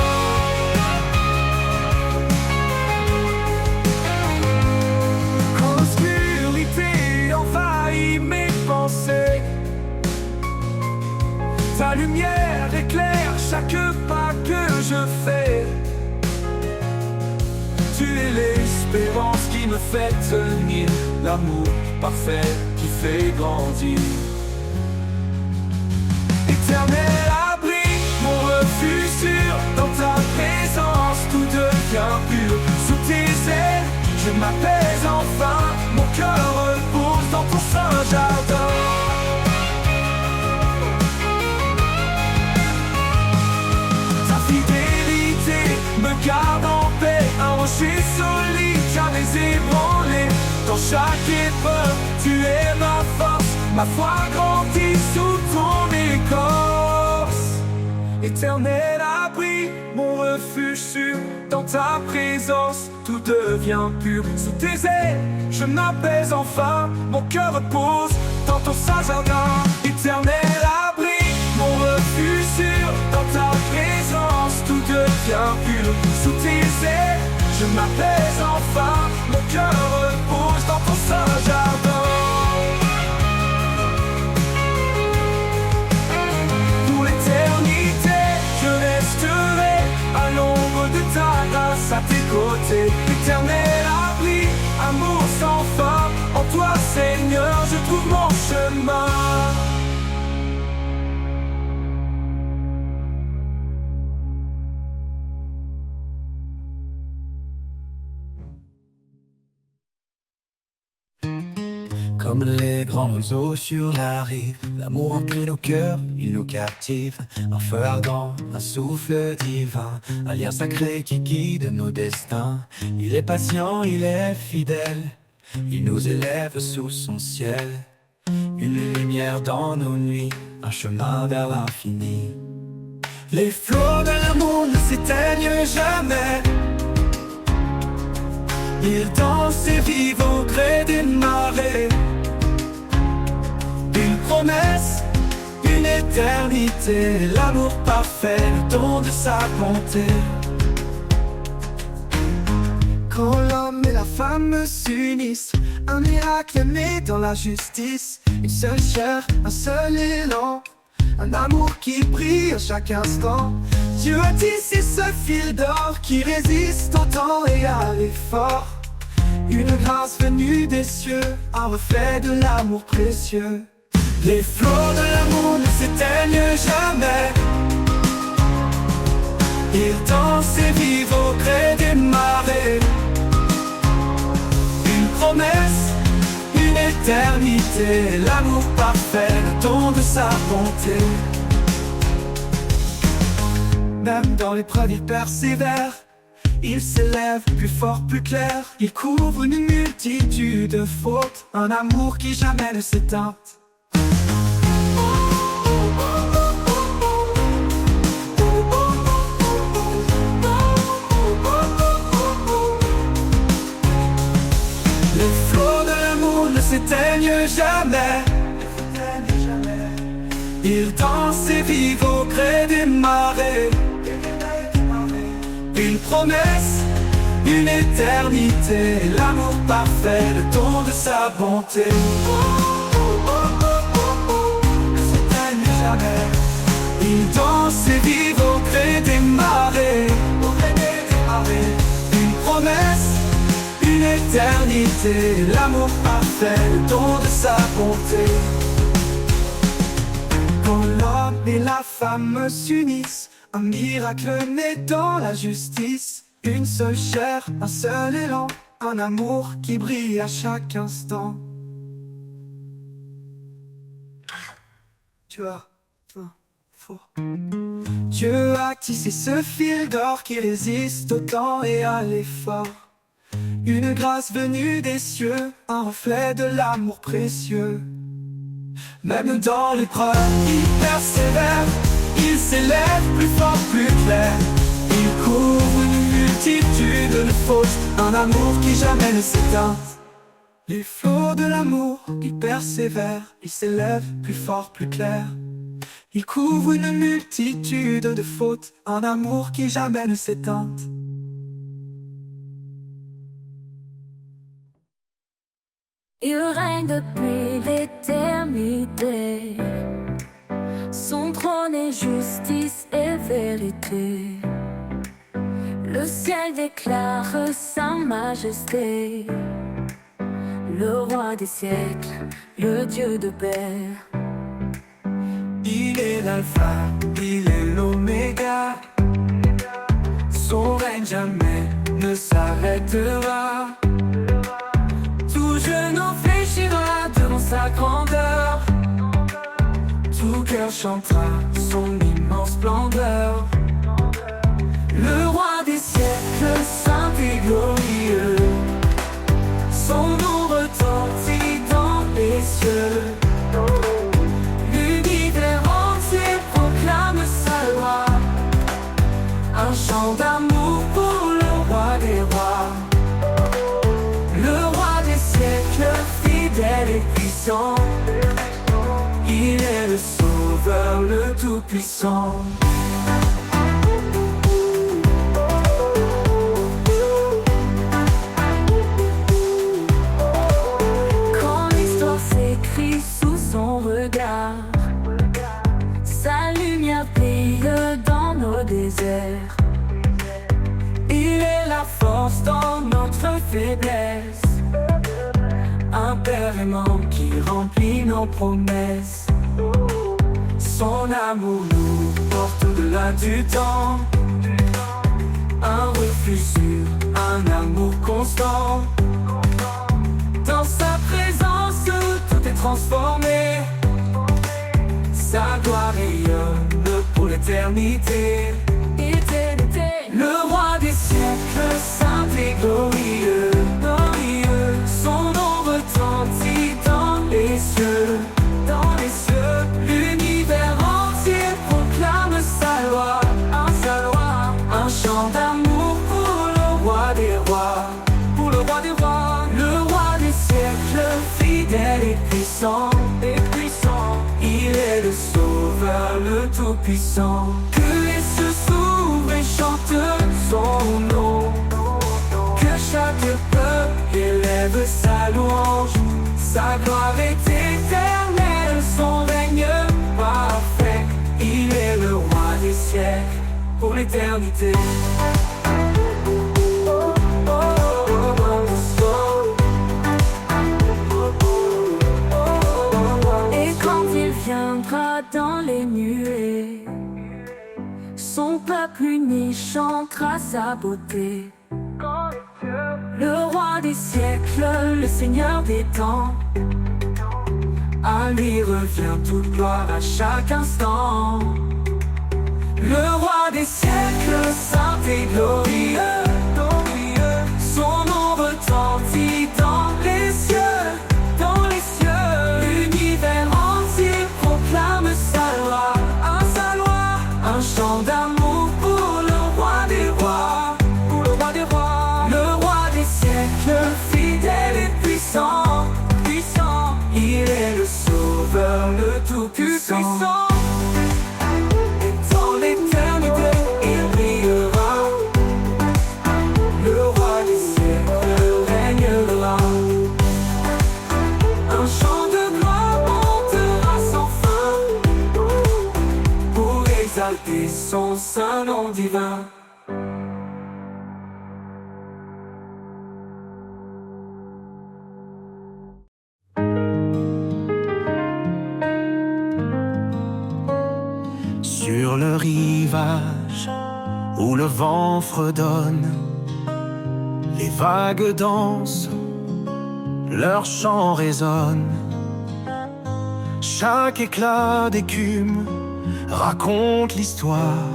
Quand l'obscurité envahit mes pensées, ta lumière éclaire chaque pas que je fais. Tu es l'espérance qui me fait tenir, l'amour parfait qui fait grandir. Éternel abri, mon refuge sûr. Dans ta présence tout devient pur. Sous tes ailes je m'apaise enfin. Mon cœur repose dans ton saint jardin. Ta fidélité me garde en paix. Un rocher solide, jamais ébranlé. Dans chaque épreuve, tu es ma force. Ma foi grandit sous ton écorce. Éternel abri, mon refuge sûr. Dans ta présence, tout devient pur. Sous tes ailes, je m'apaise enfin. Mon cœur repose dans ton saint jardin. Éternel abri, mon refuge sûr. Dans ta présence, tout devient pur. Sous tes ailes, je m'apaise enfin. Mon cœur repose dans ton saint jardin. Pour l'éternité, je resterai à l'ombre de ta grâce, à tes côtés. Éternel abri, amour sans fin. En toi, Seigneur, je trouve mon chemin. Comme les grands oiseaux sur la rive, l'amour remplit nos cœurs, il nous captive. Un feu ardent, un souffle divin, un lien sacré qui guide nos destins. Il est patient, il est fidèle, il nous élève sous son ciel. Une lumière dans nos nuits, un chemin vers l'infini. Les flots de l'amour ne s'éteignent jamais. Ils dansent et vivent au gré des marées. Une promesse, une éternité, l'amour parfait, le don de sa bonté. Quand l'homme et la femme s'unissent, un miracle né dans la justice. Une seule chair, un seul élan, un amour qui brille à chaque instant. Dieu a tissé ce fil d'or qui résiste au temps et à l'effort. Une grâce venue des cieux, un reflet de l'amour précieux. Les flots de l'amour ne s'éteignent jamais. Ils dansent et vivent au gré des marées. Une promesse, une éternité, l'amour parfait, le don de sa bonté. Même dans l'épreuve il persévère. Il s'élève plus fort, plus clair. Il couvre une multitude de fautes. Un amour qui jamais ne s'éteint. Les flots de l'amour ne s'éteignent jamais. Ils dansent et vivent au gré des marées. Une promesse, une éternité, l'amour parfait, le don de sa bonté. Ne s'éteignent jamais. Ils danser, vivre au gré des marées. Une promesse, une éternité, l'amour parfait, le don de sa bonté. Quand l'homme et la femme s'unissent, un miracle naît dans la justice. Une seule chair, un seul élan, un amour qui brille à chaque instant. Tu as faux. Dieu a tissé ce fil d'or qui résiste au temps et à l'effort. Une grâce venue des cieux, un reflet de l'amour précieux. Même dans l'épreuve, il persévère, il s'élève plus fort, plus clair. Il couvre une multitude de fautes, un amour qui jamais ne s'éteint. Les flots de l'amour, il persévère, il s'élève plus fort, plus clair. Il couvre une multitude de fautes, un amour qui jamais ne s'éteint. Il règne depuis l'éternité. Son trône est justice et vérité. Le ciel déclare sa majesté. Le roi des siècles, le Dieu de paix. Il est l'alpha, il est l'oméga. Son règne jamais ne s'arrêtera. Tout genou fléchira devant sa grandeur. Tout cœur chantera son immense splendeur. Le roi des siècles, saint et glorieux. Son nom retentit dans les cieux. L'univers entier proclame sa loi. Un chant d'amour pour le roi des rois. Le roi des siècles, fidèle et puissant. Il est le sauveur, le tout-puissant. Quand l'histoire s'écrit sous son regard, sa lumière brille dans nos déserts. Il est la force dans notre faiblesse. Un père aimant qui remplit nos promesses. Son amour nous porte au-delà du temps. Un refuge sûr, un amour constant. Dans sa présence, tout est transformé. Sa gloire rayonne pour l'éternité. Le roi des siècles, saint et glorieux. Son nom retentit dans les cieux. L'univers entier proclame sa loi. Un chant d'amour pour le roi des rois. Le roi des siècles, fidèle et puissant. Il est le sauveur, le tout-puissant. Que les cieux s'ouvrent et chantent son nom. Que chaque peuple élève sa louange. Sa gloire est éternelle, son règne parfait. Il est le roi des siècles pour l'éternité. Et quand il viendra dans les nuées, son peuple uni chantera sa beauté. Le roi des siècles, le Seigneur des temps, à lui revient toute gloire à chaque instant. Le roi des siècles, saint et glorieux. Son nom retentit dans les cieux. L'univers entier proclame sa loi. Un chant d'amour pour le roi des rois. Le roi des siècles, fidèle et puissant. Il est le sauveur, le tout-puissant. Et dans l'éternité, il brillera. Le roi des siècles régnera. Un chant de gloire montera sans fin pour exalter divin. Sur le rivage où le vent fredonne, les vagues dansent, leur chant résonne. Chaque éclat d'écume raconte l'histoire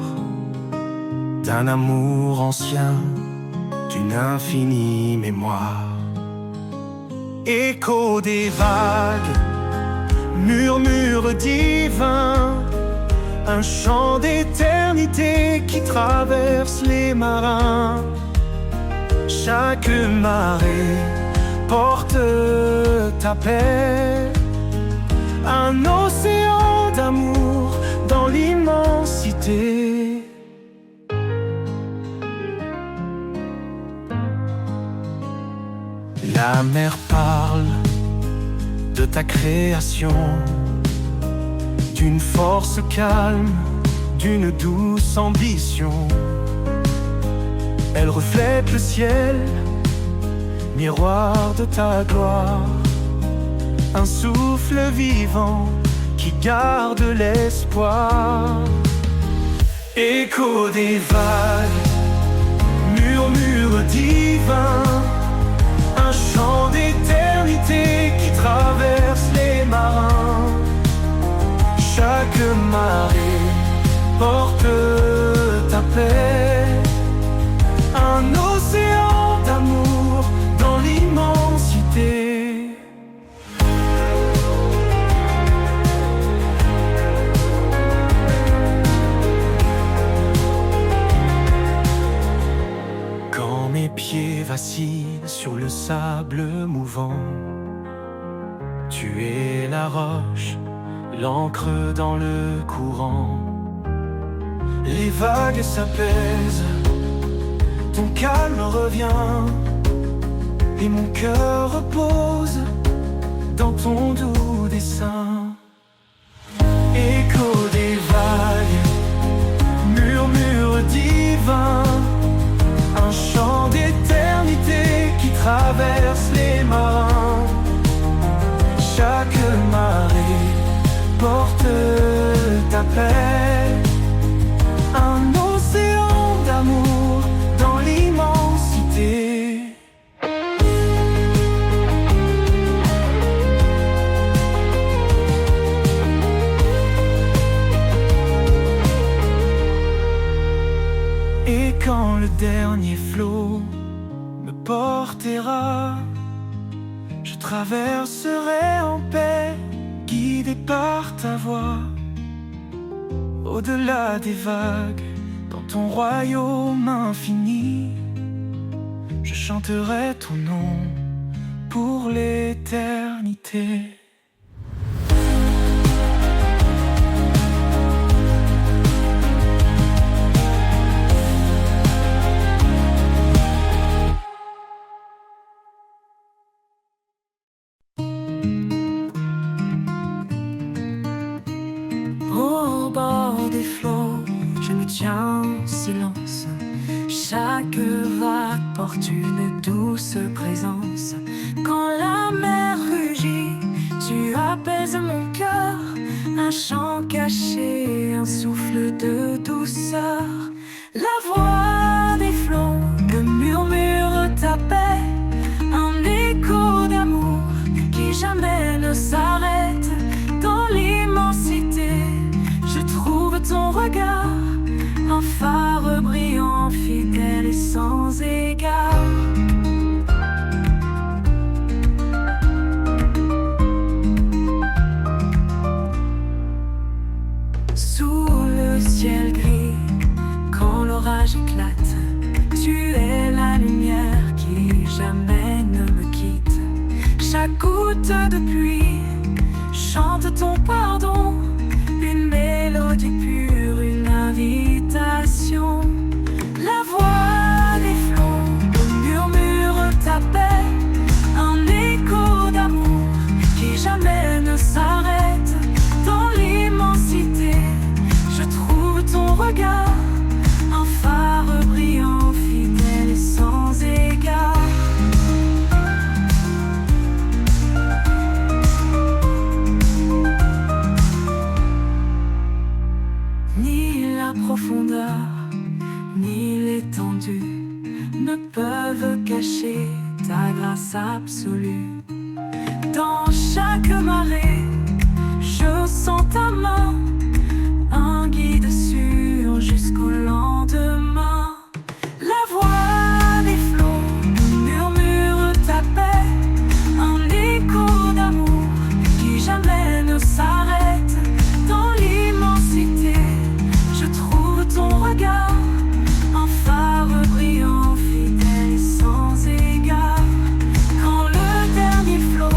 d'un amour ancien, d'une infinie mémoire. Écho des vagues, murmure divin, un chant d'éternité qui traverse les marins. Chaque marée porte ta paix, un océan d'amour dans l'immensité. La mer parle de ta création, d'une force calme, d'une douce ambition. Elle reflète le ciel, miroir de ta gloire, un souffle vivant qui garde l'espoir. Écho des vagues, murmure divin, un chant d'éternité qui traverse les marins. Chaque marée porte ta paix, un océan d'amour dans l'immensité. Quand mes pieds vacillent sur le sable mouvant, tu es la roche, l'encre dans le courant. Les vagues s'apaisent, ton calme revient, et mon cœur repose dans ton doux dessein. Écho des vagues, murmure divin, un chant d'éternité qui traverse les marins. Chaque marée porte ta paix, un océan d'amour dans l'immensité. Et quand le dernier flot me portera, je traverserai en paix, guidé par ta voix, au-delà des vagues, dans ton royaume infini. Je chanterai ton nom pour l'éternité. Au bord des flots, je me tiens en silence. Chaque vague porte une douce présence. Quand la mer rugit, tu apaises mon cœur. Un chant caché, un souffle de douceur. La voix des flots me murmure ta paix, un écho d'amour qui jamais ne s'arrête. Dans l'immensité, je trouve ton regard, un phare brillant, fidèle et sans égard. Sous le ciel gris, quand l'orage éclate, tu es la lumière qui jamais ne me quitte. Chaque goutte de pluie chante ton pardon, une mélodie pure, une invitation. La voix des flots me murmure ta paix, un écho d'amour qui jamais ne s'arrête. Dans l'immensité, je trouve ton regard, un ta grâce absolue. Dans chaque marée, je sens ta main, un guide sûr jusqu'au lendemain. La voix des flots murmure ta paix, un écho d'amour qui jamais ne s'arrête. Dans l'immensité, je trouve ton regard, un phare brillant, fidèle et sans égard. Quand le dernier flot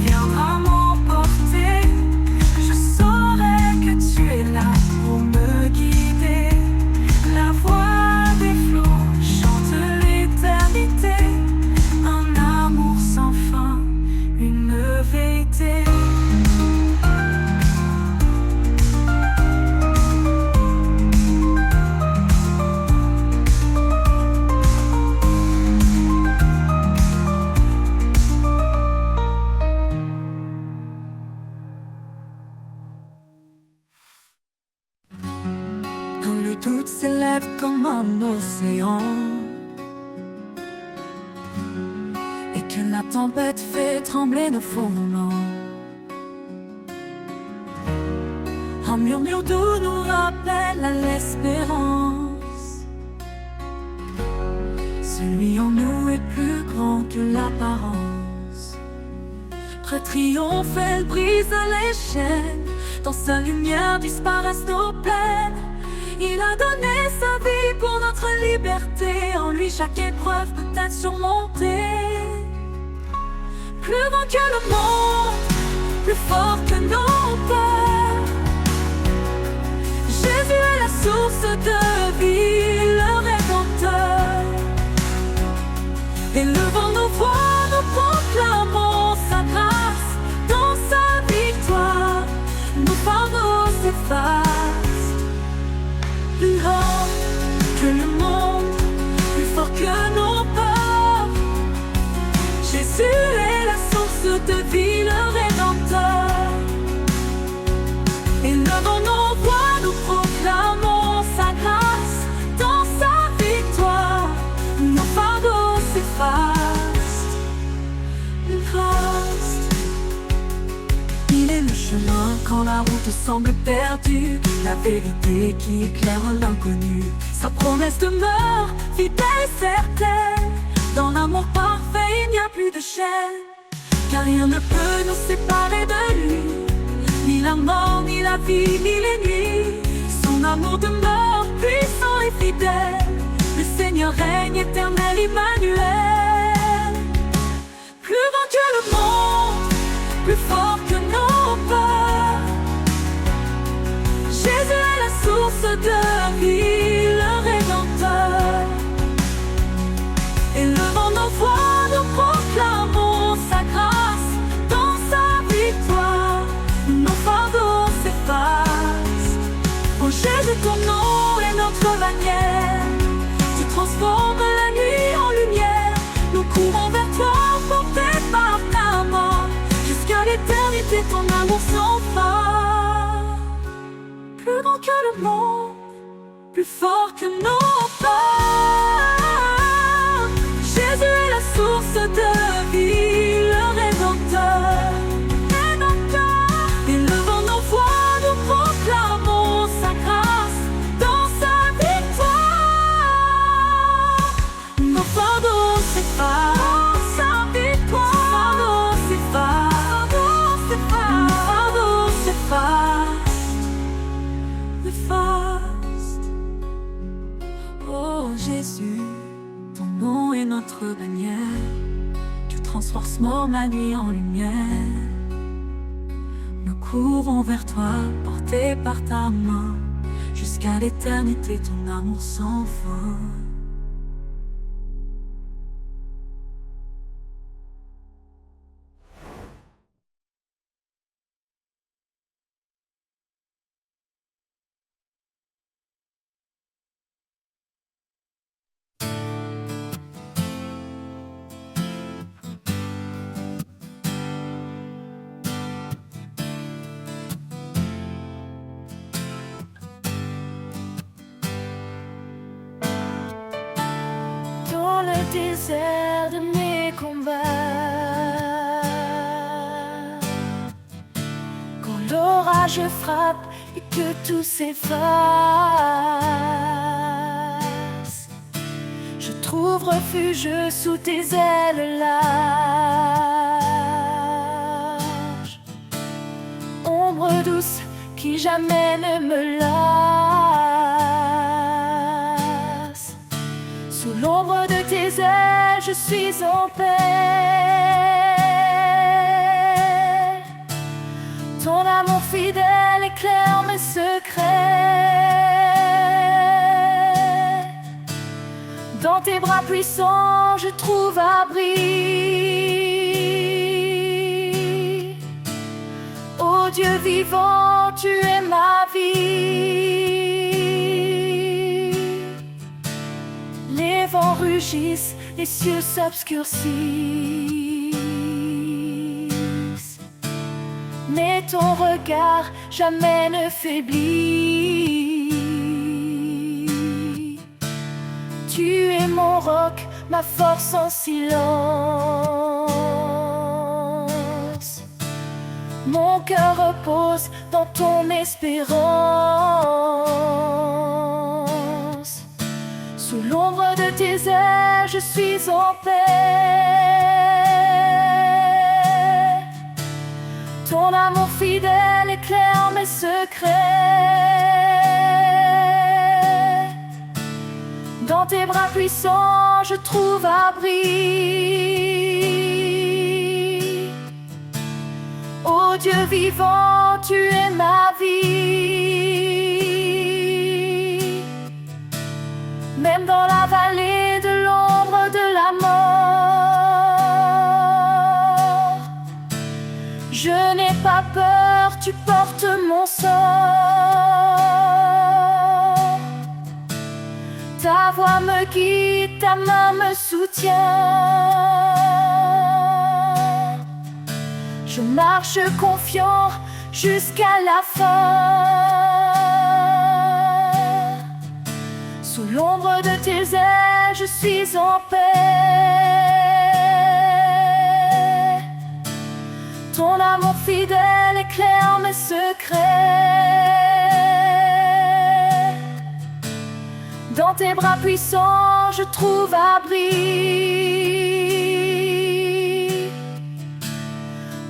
viendra m'emporter, je saurai que tu es là pour me guider. La voix des flots chante l'éternité, un amour sans fin, une vérité. Quand le doute s'élève comme un océan et que la tempête fait trembler nos fondements, un murmure doux nous rappelle à l'espérance. Celui en nous est plus grand que l'apparence. Prêt triomphel brise les chaînes, dans sa lumière disparaissent nos plaines. Il a donné sa vie pour notre liberté, en lui chaque épreuve peut être surmontée. Plus grand que le monde, plus fort que nos peurs, Jésus est la source de vie, le Rédempteur. Élevant nos voix, nous proclamons sa grâce. Dans sa victoire, nos fardeaux s'effacent. Plus grand que le monde, plus fort que nos peurs, Jésus est la source de vie, le Rédempteur. Élevant nos voix, nous proclamons sa grâce. Dans sa victoire, nos fardeaux s'effacent. Il est le chemin quand la route semble perdue, la vérité qui éclaire l'inconnu. Sa promesse demeure fidèle et certaine. Dans l'amour parfait, il n'y a plus de chaîne, car rien ne peut nous séparer de lui. Ni la mort, ni la vie, ni les nuits. Son amour demeure puissant et fidèle. Le Seigneur règne éternel, Emmanuel. Plus grand que le monde, plus fort que nos peurs, Jésus est la source de vie, le Rédempteur. Élevant nos voix, nous proclamons sa grâce. Dans sa victoire, nos fardeaux s'effacent. Oh Jésus, ton nom est notre bannière. Tu transformes la nuit en lumière. Nous courons vers toi, portés par ta main. Jusqu'à l'éternité, ton amour sans fin. Plus grand que le monde, plus fort que nos peurs, Jésus est la source de vie, le Rédempteur. Élevant nos voix, nous proclamons sa grâce. Dans sa victoire, nos fardeaux s'effacent. Sa victoire, nos fardeaux s'effacent. Nos fardeaux s'effacent. Oh Jésus, ton nom est notre bannière. Tu transformes la nuit en lumière. Nous courons vers toi, portés par ta main. Jusqu'à l'éternité, ton amour sans fin. désert de mes combats. je frappe et que tout s'efface, je trouve refuge sous tes ailes larges. Ombre douce qui jamais ne me lasse, sous l'ombre de tes ailes je suis en paix. Ton amour fidèle éclaire mes secrets. Dans tes bras puissants je trouve abri. Ô Dieu vivant, tu es ma vie. Les vents rugissent, les cieux s'obscurcissent, mais ton regard jamais ne faiblit. Tu es mon roc, ma force en silence. Mon cœur repose dans ton espérance. Sous l'ombre de tes ailes, je suis en paix. Ton amour fidèle éclaire mes secrets. Dans tes bras puissants, je trouve abri. Ô Dieu vivant, tu es ma vie. Même dans la vallée de l'ombre de la mort, je n'ai pas peur, tu portes mon sort. Ta voix me guide, ta main me soutient. Je marche confiant jusqu'à la fin. Sous l'ombre de tes ailes, je suis en paix. Ton amour fidèle éclaire mes secrets. Dans tes bras puissants, je trouve abri.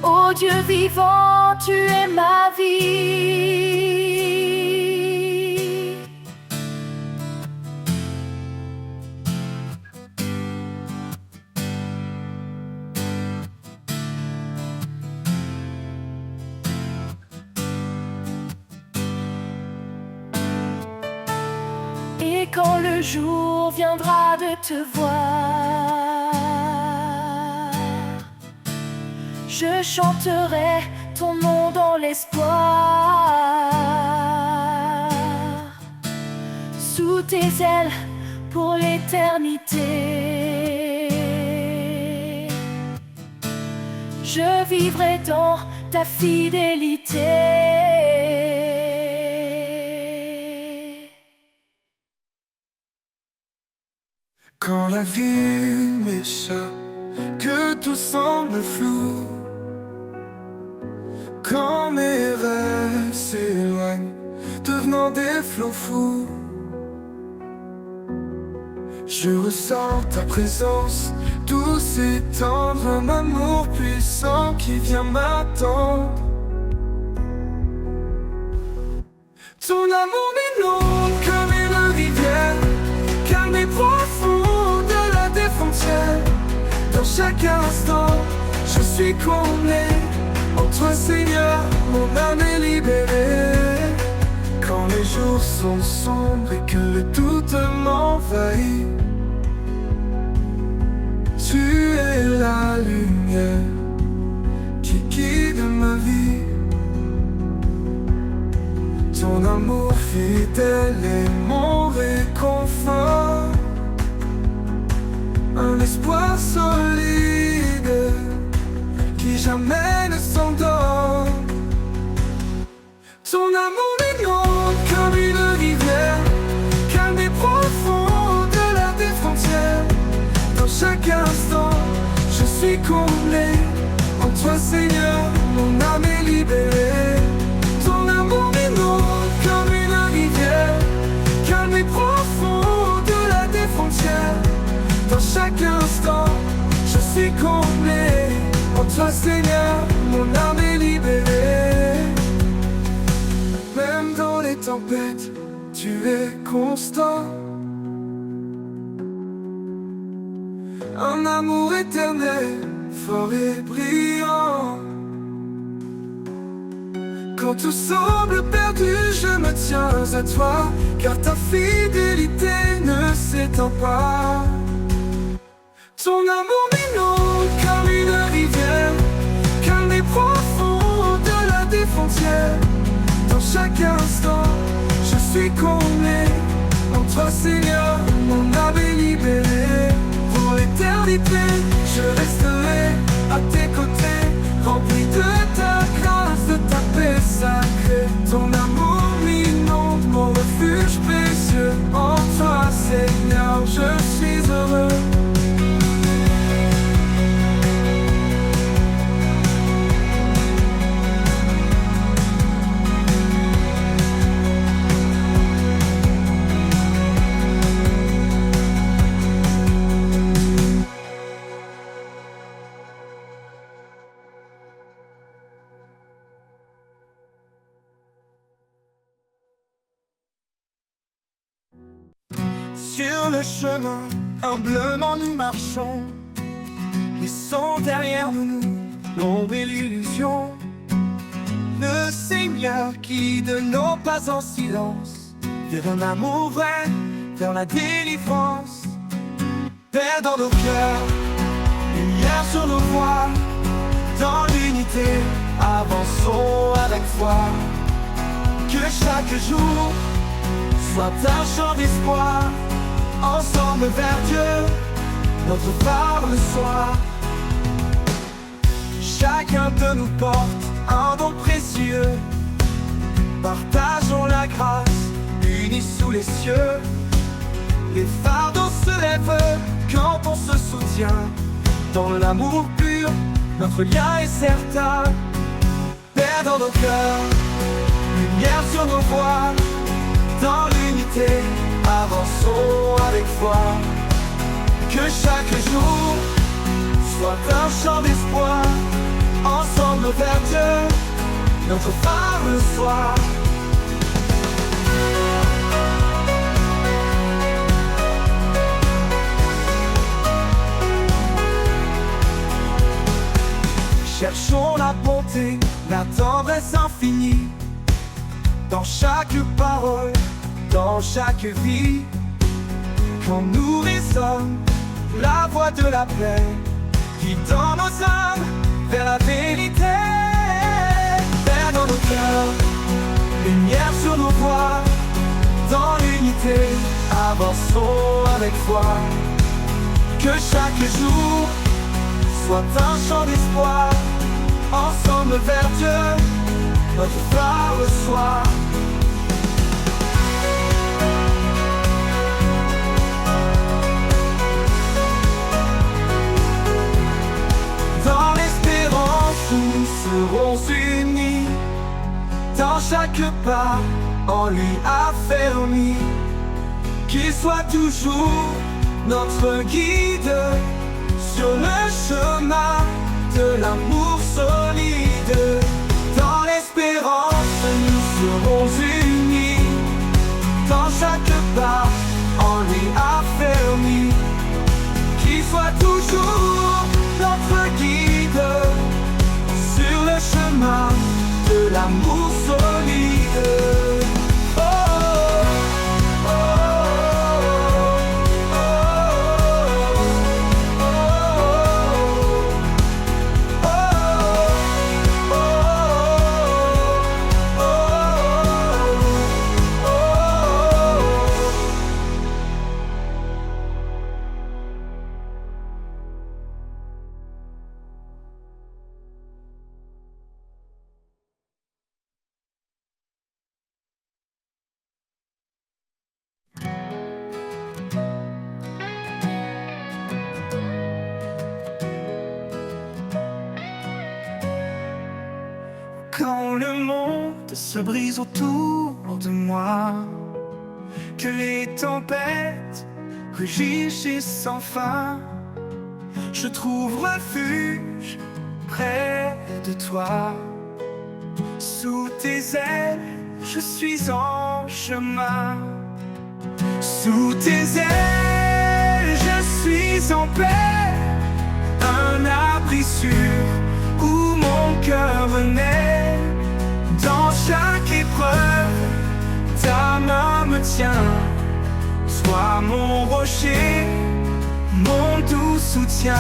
Ô Dieu vivant, tu es ma vie. Et quand le jour viendra de te voir, je chanterai ton nom dans l'espoir. Sous tes ailes pour l'éternité, je vivrai dans ta fidélité. Quand la vie m'échappe, que tout semble flou, quand mes rêves s'éloignent, devenant des flots fous, je ressens ta présence, douce et tendre, un amour puissant qui vient m'attendre. Ton amour m'inonde comme une rivière, calme et profond au-delà des frontières. Dans chaque instant, je suis comblé. En toi Seigneur, mon âme est libérée. Quand les jours sont sombres et que le doute m'envahit, tu es la lumière qui guide ma vie. Ton amour fidèle est mon réconfort, un espoir solide qui jamais ne s'endort. Ton amour m'inonde comme une rivière, calme et profond au-delà des frontières. Dans chaque instant, je suis comblé. En toi Seigneur, mon âme est libérée. Ton amour toi Seigneur, mon âme est libérée. Même dans les tempêtes, tu es constant. Un amour éternel, fort et brillant. Quand tout semble perdu, je me tiens à toi, car ta fidélité ne s'étend pas. Ton amour m'inonde comme une rivière, calme et profond au-delà des frontières. Dans chaque instant, je suis comblé. En toi Seigneur, mon âme est libérée. Pour l'éternité, je resterai à tes côtés, rempli de ta grâce, de ta paix sacrée. Ton amour m'inonde, mon refuge précieux. En toi Seigneur, je suis heureux. Sur le chemin, humblement nous marchons, laissons derrière nous l'ombre et l'illusion. Le Seigneur guide nos pas en silence, vers un amour vrai, vers la délivrance. Père dans nos cœurs, lumière sur nos voies, dans l'unité, avançons avec foi. Que chaque jour soit un chant d'espoir, ensemble vers Dieu, notre phare le soir. Chacun de nous porte un don précieux, partageons la grâce, unis sous les cieux. Les fardeaux se lèvent quand on se soutient, dans l'amour pur, notre lien est certain. Père dans nos cœurs, lumière sur nos voies, dans l'unité, avançons avec foi. Que chaque jour soit un chant d'espoir, ensemble vers Dieu, notre phare le soir. Cherchons la bonté, la tendresse infinie, dans chaque parole, dans chaque vie. Quand nous résonne la voix de la paix, guidant nos âmes vers la vérité. Père dans nos cœurs, lumière sur nos voies, dans l'unité, avançons avec foi. Que chaque jour soit un chant d'espoir, ensemble vers Dieu, notre phare le soir. Dans l'espérance où nous serons unis, dans chaque pas en lui affermi. Qu'il soit toujours notre guide sur le chemin de l'amour solide. Dans l'espérance nous serons unis, dans chaque pas en lui affermi. Qu'il soit toujours notre guide sur le chemin de l'amour solide. Oh, oh, oh, quand le monde se brise autour de moi, que les tempêtes rugissent sans fin, je trouve refuge près toi. Sous tes ailes, je suis en chemin. Sous tes ailes, je suis en paix. Un abri sûr où mon cœur naît. Dans chaque épreuve, ta main me tient. Sois mon rocher, mon doux soutien.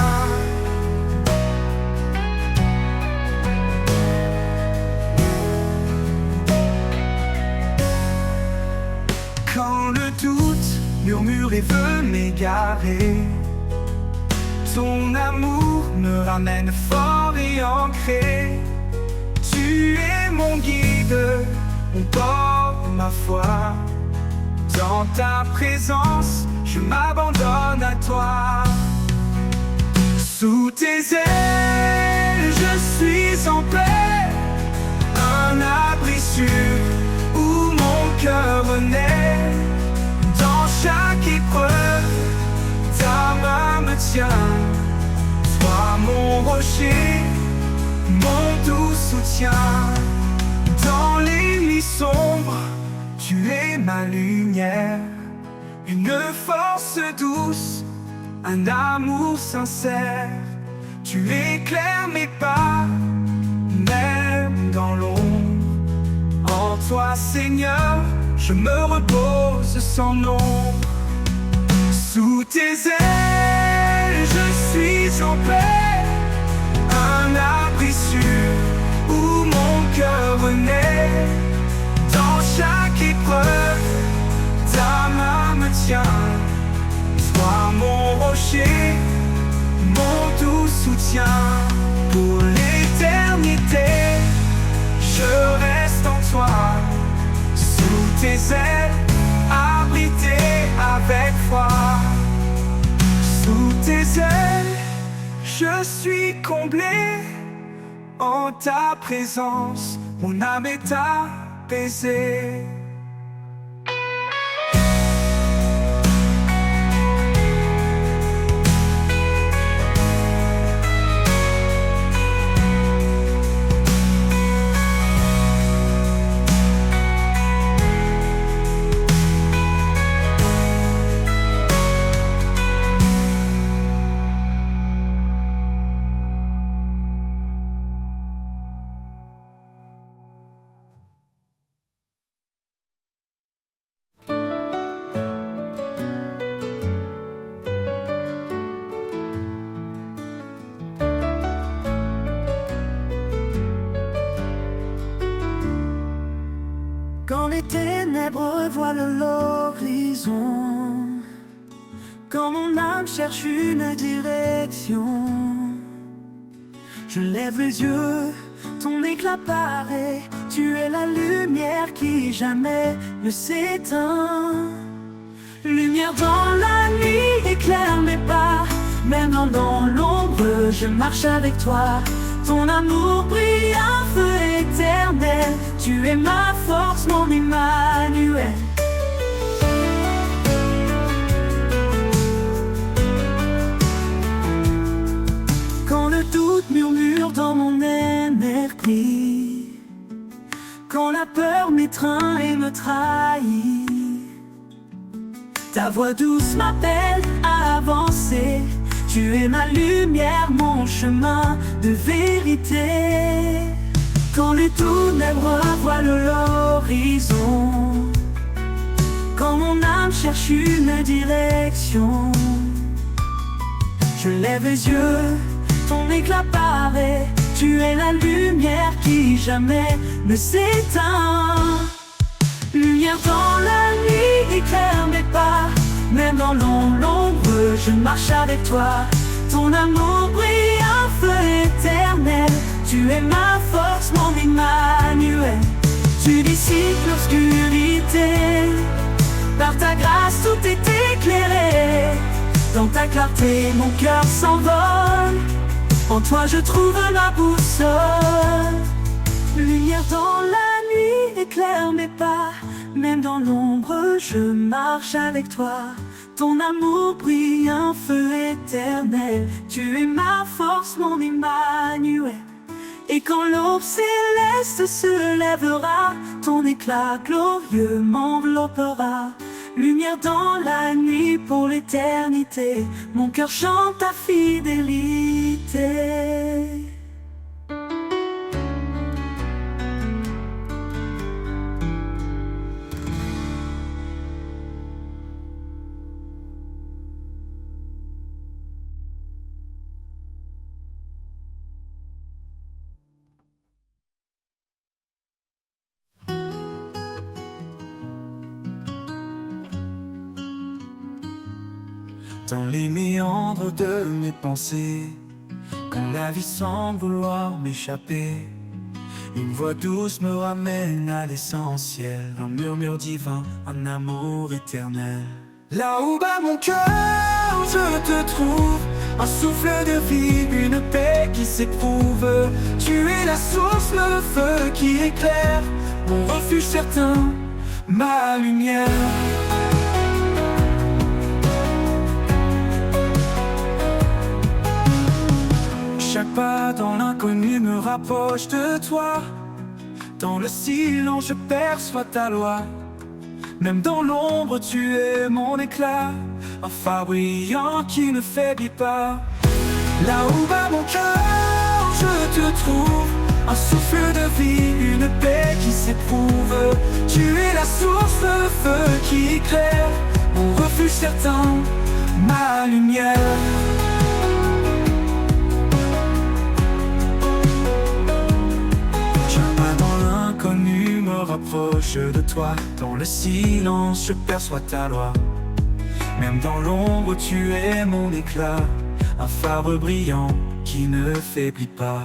Quand le doute murmure et veut m'égarer, ton amour me ramène fort et ancré. Tu es mon guide, mon port, ma foi. Dans ta présence, je m'abandonne à toi. Sous tes ailes, je suis en paix. Un abri sûr où mon cœur naît. Dans chaque épreuve, ta main me tient. Sois mon rocher, mon doux soutien. Dans les nuits sombres, tu es ma lumière. Une force douce, un amour sincère. Tu éclaires mes pas, même dans l'ombre. En toi, Seigneur, je me repose sans nombre. Sous tes ailes, je suis en paix. Un abri sûr où mon cœur naît. Dans chaque épreuve, ta main me tient. Sois mon rocher, mon doux soutien. Pour l'éternité, je reste en toi. Sous tes ailes, abrité avec foi. Sous tes ailes, je suis comblé. En ta présence, mon âme est apaisée. Quand les ténèbres voilent l'horizon, quand mon âme cherche une direction, je lève les yeux, ton éclat paraît. Tu es la lumière qui jamais ne s'éteint. Lumière dans la nuit, éclaire mes pas. Même dans l'ombre, je marche avec toi. Ton amour brille, un feu éternel. Tu es ma force, mon Emmanuel. Quand le doute murmure dans mon esprit, quand la peur m'étreint et me trahit, ta voix douce m'appelle à avancer. Tu es ma lumière, mon chemin de vérité. Quand les ténèbres voilent l'horizon, quand mon âme cherche une direction, je lève les yeux, ton éclat paraît. Tu es la lumière qui jamais ne s'éteint. Lumière dans la nuit, éclaire mes pas. Même dans l'ombre, je marche avec toi. Ton amour brille, un feu éternel. Tu es ma force, mon Emmanuel. Tu dissipes l'obscurité. Par ta grâce, tout est éclairé. Dans ta clarté, mon cœur s'envole. En toi, je trouve ma boussole. Lumière dans la nuit, éclaire mes pas. Même dans l'ombre, je marche avec toi. Ton amour brille, un feu éternel. Tu es ma force, mon Emmanuel. Et quand l'aube céleste se lèvera, ton éclat glorieux m'enveloppera. Lumière dans la nuit pour l'éternité, mon cœur chante ta fidélité. Dans les méandres de mes pensées, quand la vie semble vouloir m'échapper, une voix douce me ramène à l'essentiel, un murmure divin, un amour éternel. Là où bat mon cœur, je te trouve, un souffle de vie, une paix qui s'éprouve. Tu es la source, le feu qui éclaire, mon refuge certain, ma lumière. Chaque pas dans l'inconnu me rapproche de toi. Dans le silence je perçois ta loi. Même dans l'ombre tu es mon éclat, un phare brillant qui ne faiblit pas. Là où bat mon cœur, je te trouve, un souffle de vie, une paix qui s'éprouve. Tu es la source, le feu qui éclaire, mon refuge certain, ma lumière. Me rapproche de toi. Dans le silence je perçois ta loi. Même dans l'ombre tu es mon éclat, un phare brillant qui ne faiblit pas.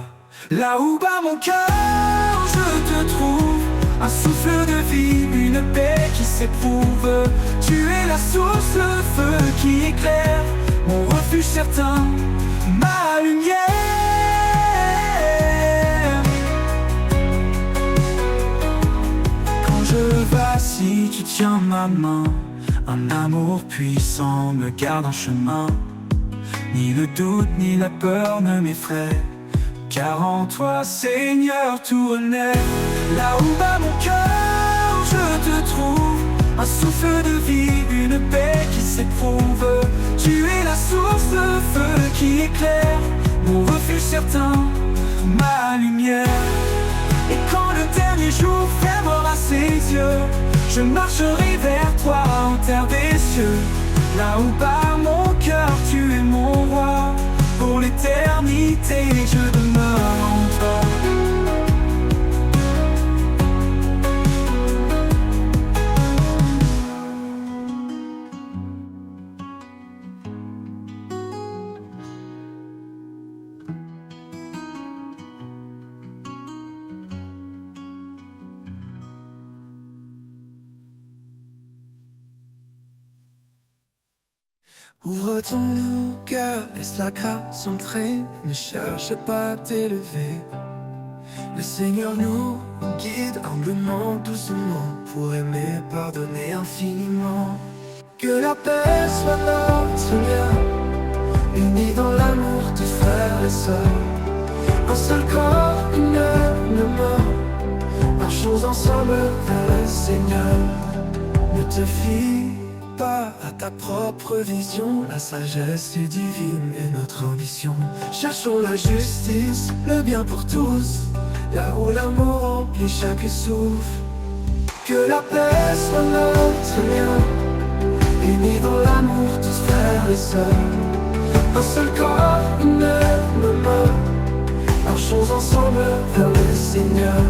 Là où bat mon cœur je te trouve, un souffle de vie, une paix qui s'éprouve. Tu es la source, le feu qui éclaire, mon refuge certain, ma lumière. Je vacille, tu tiens ma main, un amour puissant me garde en chemin. Ni le doute ni la peur ne m'effraient, car en toi Seigneur tout renaît. Là où bat mon cœur je te trouve, un souffle de vie, une paix qui s'éprouve. Tu es la source, le feu qui éclaire, mon refuge certain, ma lumière. Et quand le dernier jour fermera ses yeux, je marcherai vers toi en terre des cieux. Là où bat mon cœur, tu es mon roi. Pour l'éternité, je demeure en toi. Ouvre ton cœur, laisse la grâce entrer, ne cherche pas à t'élever. Le Seigneur nous guide humblement, doucement, pour aimer, pardonner infiniment. Que la paix soit notre lien, unis dans l'amour de frères et sœurs. Un seul corps, une même mort, marchons ensemble vers le Seigneur. Ne te fie pas à ta propre vision, la sagesse est divine et notre ambition. Cherchons la justice, le bien pour tous, là où l'amour remplit chaque souffle. Que la paix soit notre lien, unis dans l'amour tous frères et sœurs. Un seul corps, une même mort, marchons ensemble vers le Seigneur.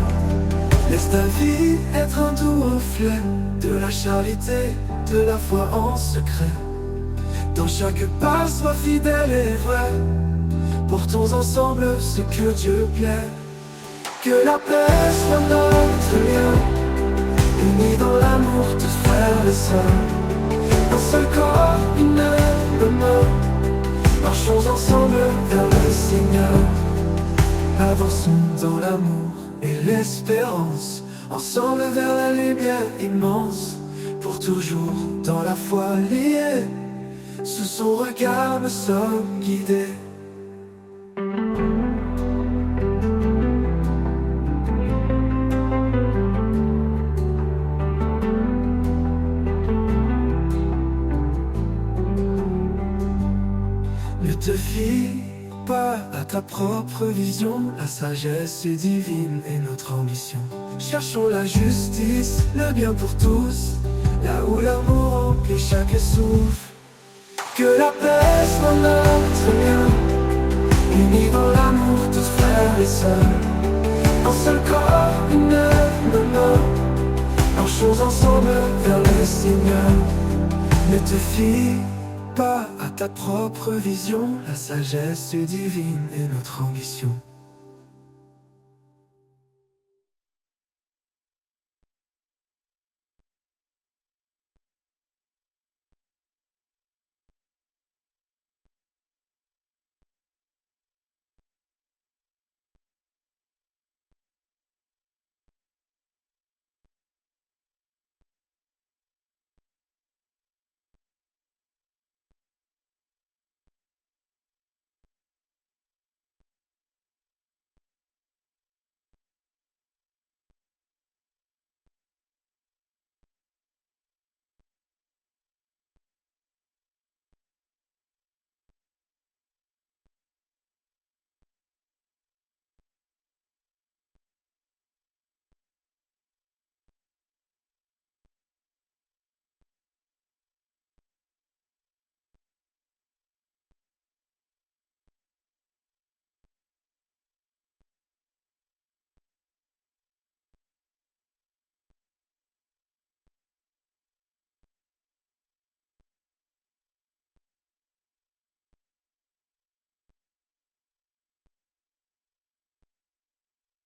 Laisse ta vie être un doux reflet de la charité, de la foi en secret. Dans chaque pas, sois fidèle et vrai. Portons ensemble ce que Dieu plaît. Que la paix soit notre lien, unis dans l'amour tous frères et sœurs. Un seul corps, une même mort, marchons ensemble vers le Seigneur. Avançons dans l'amour et l'espérance, ensemble vers la lumière immense. Pour toujours dans la foi liée, sous son regard nous sommes guidés. ta propre vision. La sagesse est divine et notre ambition. Cherchons la justice, le bien pour tous, là où l'amour remplit chaque souffle. Que la paix soit notre lien, unis dans l'amour, tous frères et sœurs. Un seul corps, une même main, marchons ensemble vers le Seigneur. Ne te fie pas à ta propre vision, la sagesse est divine et notre ambition.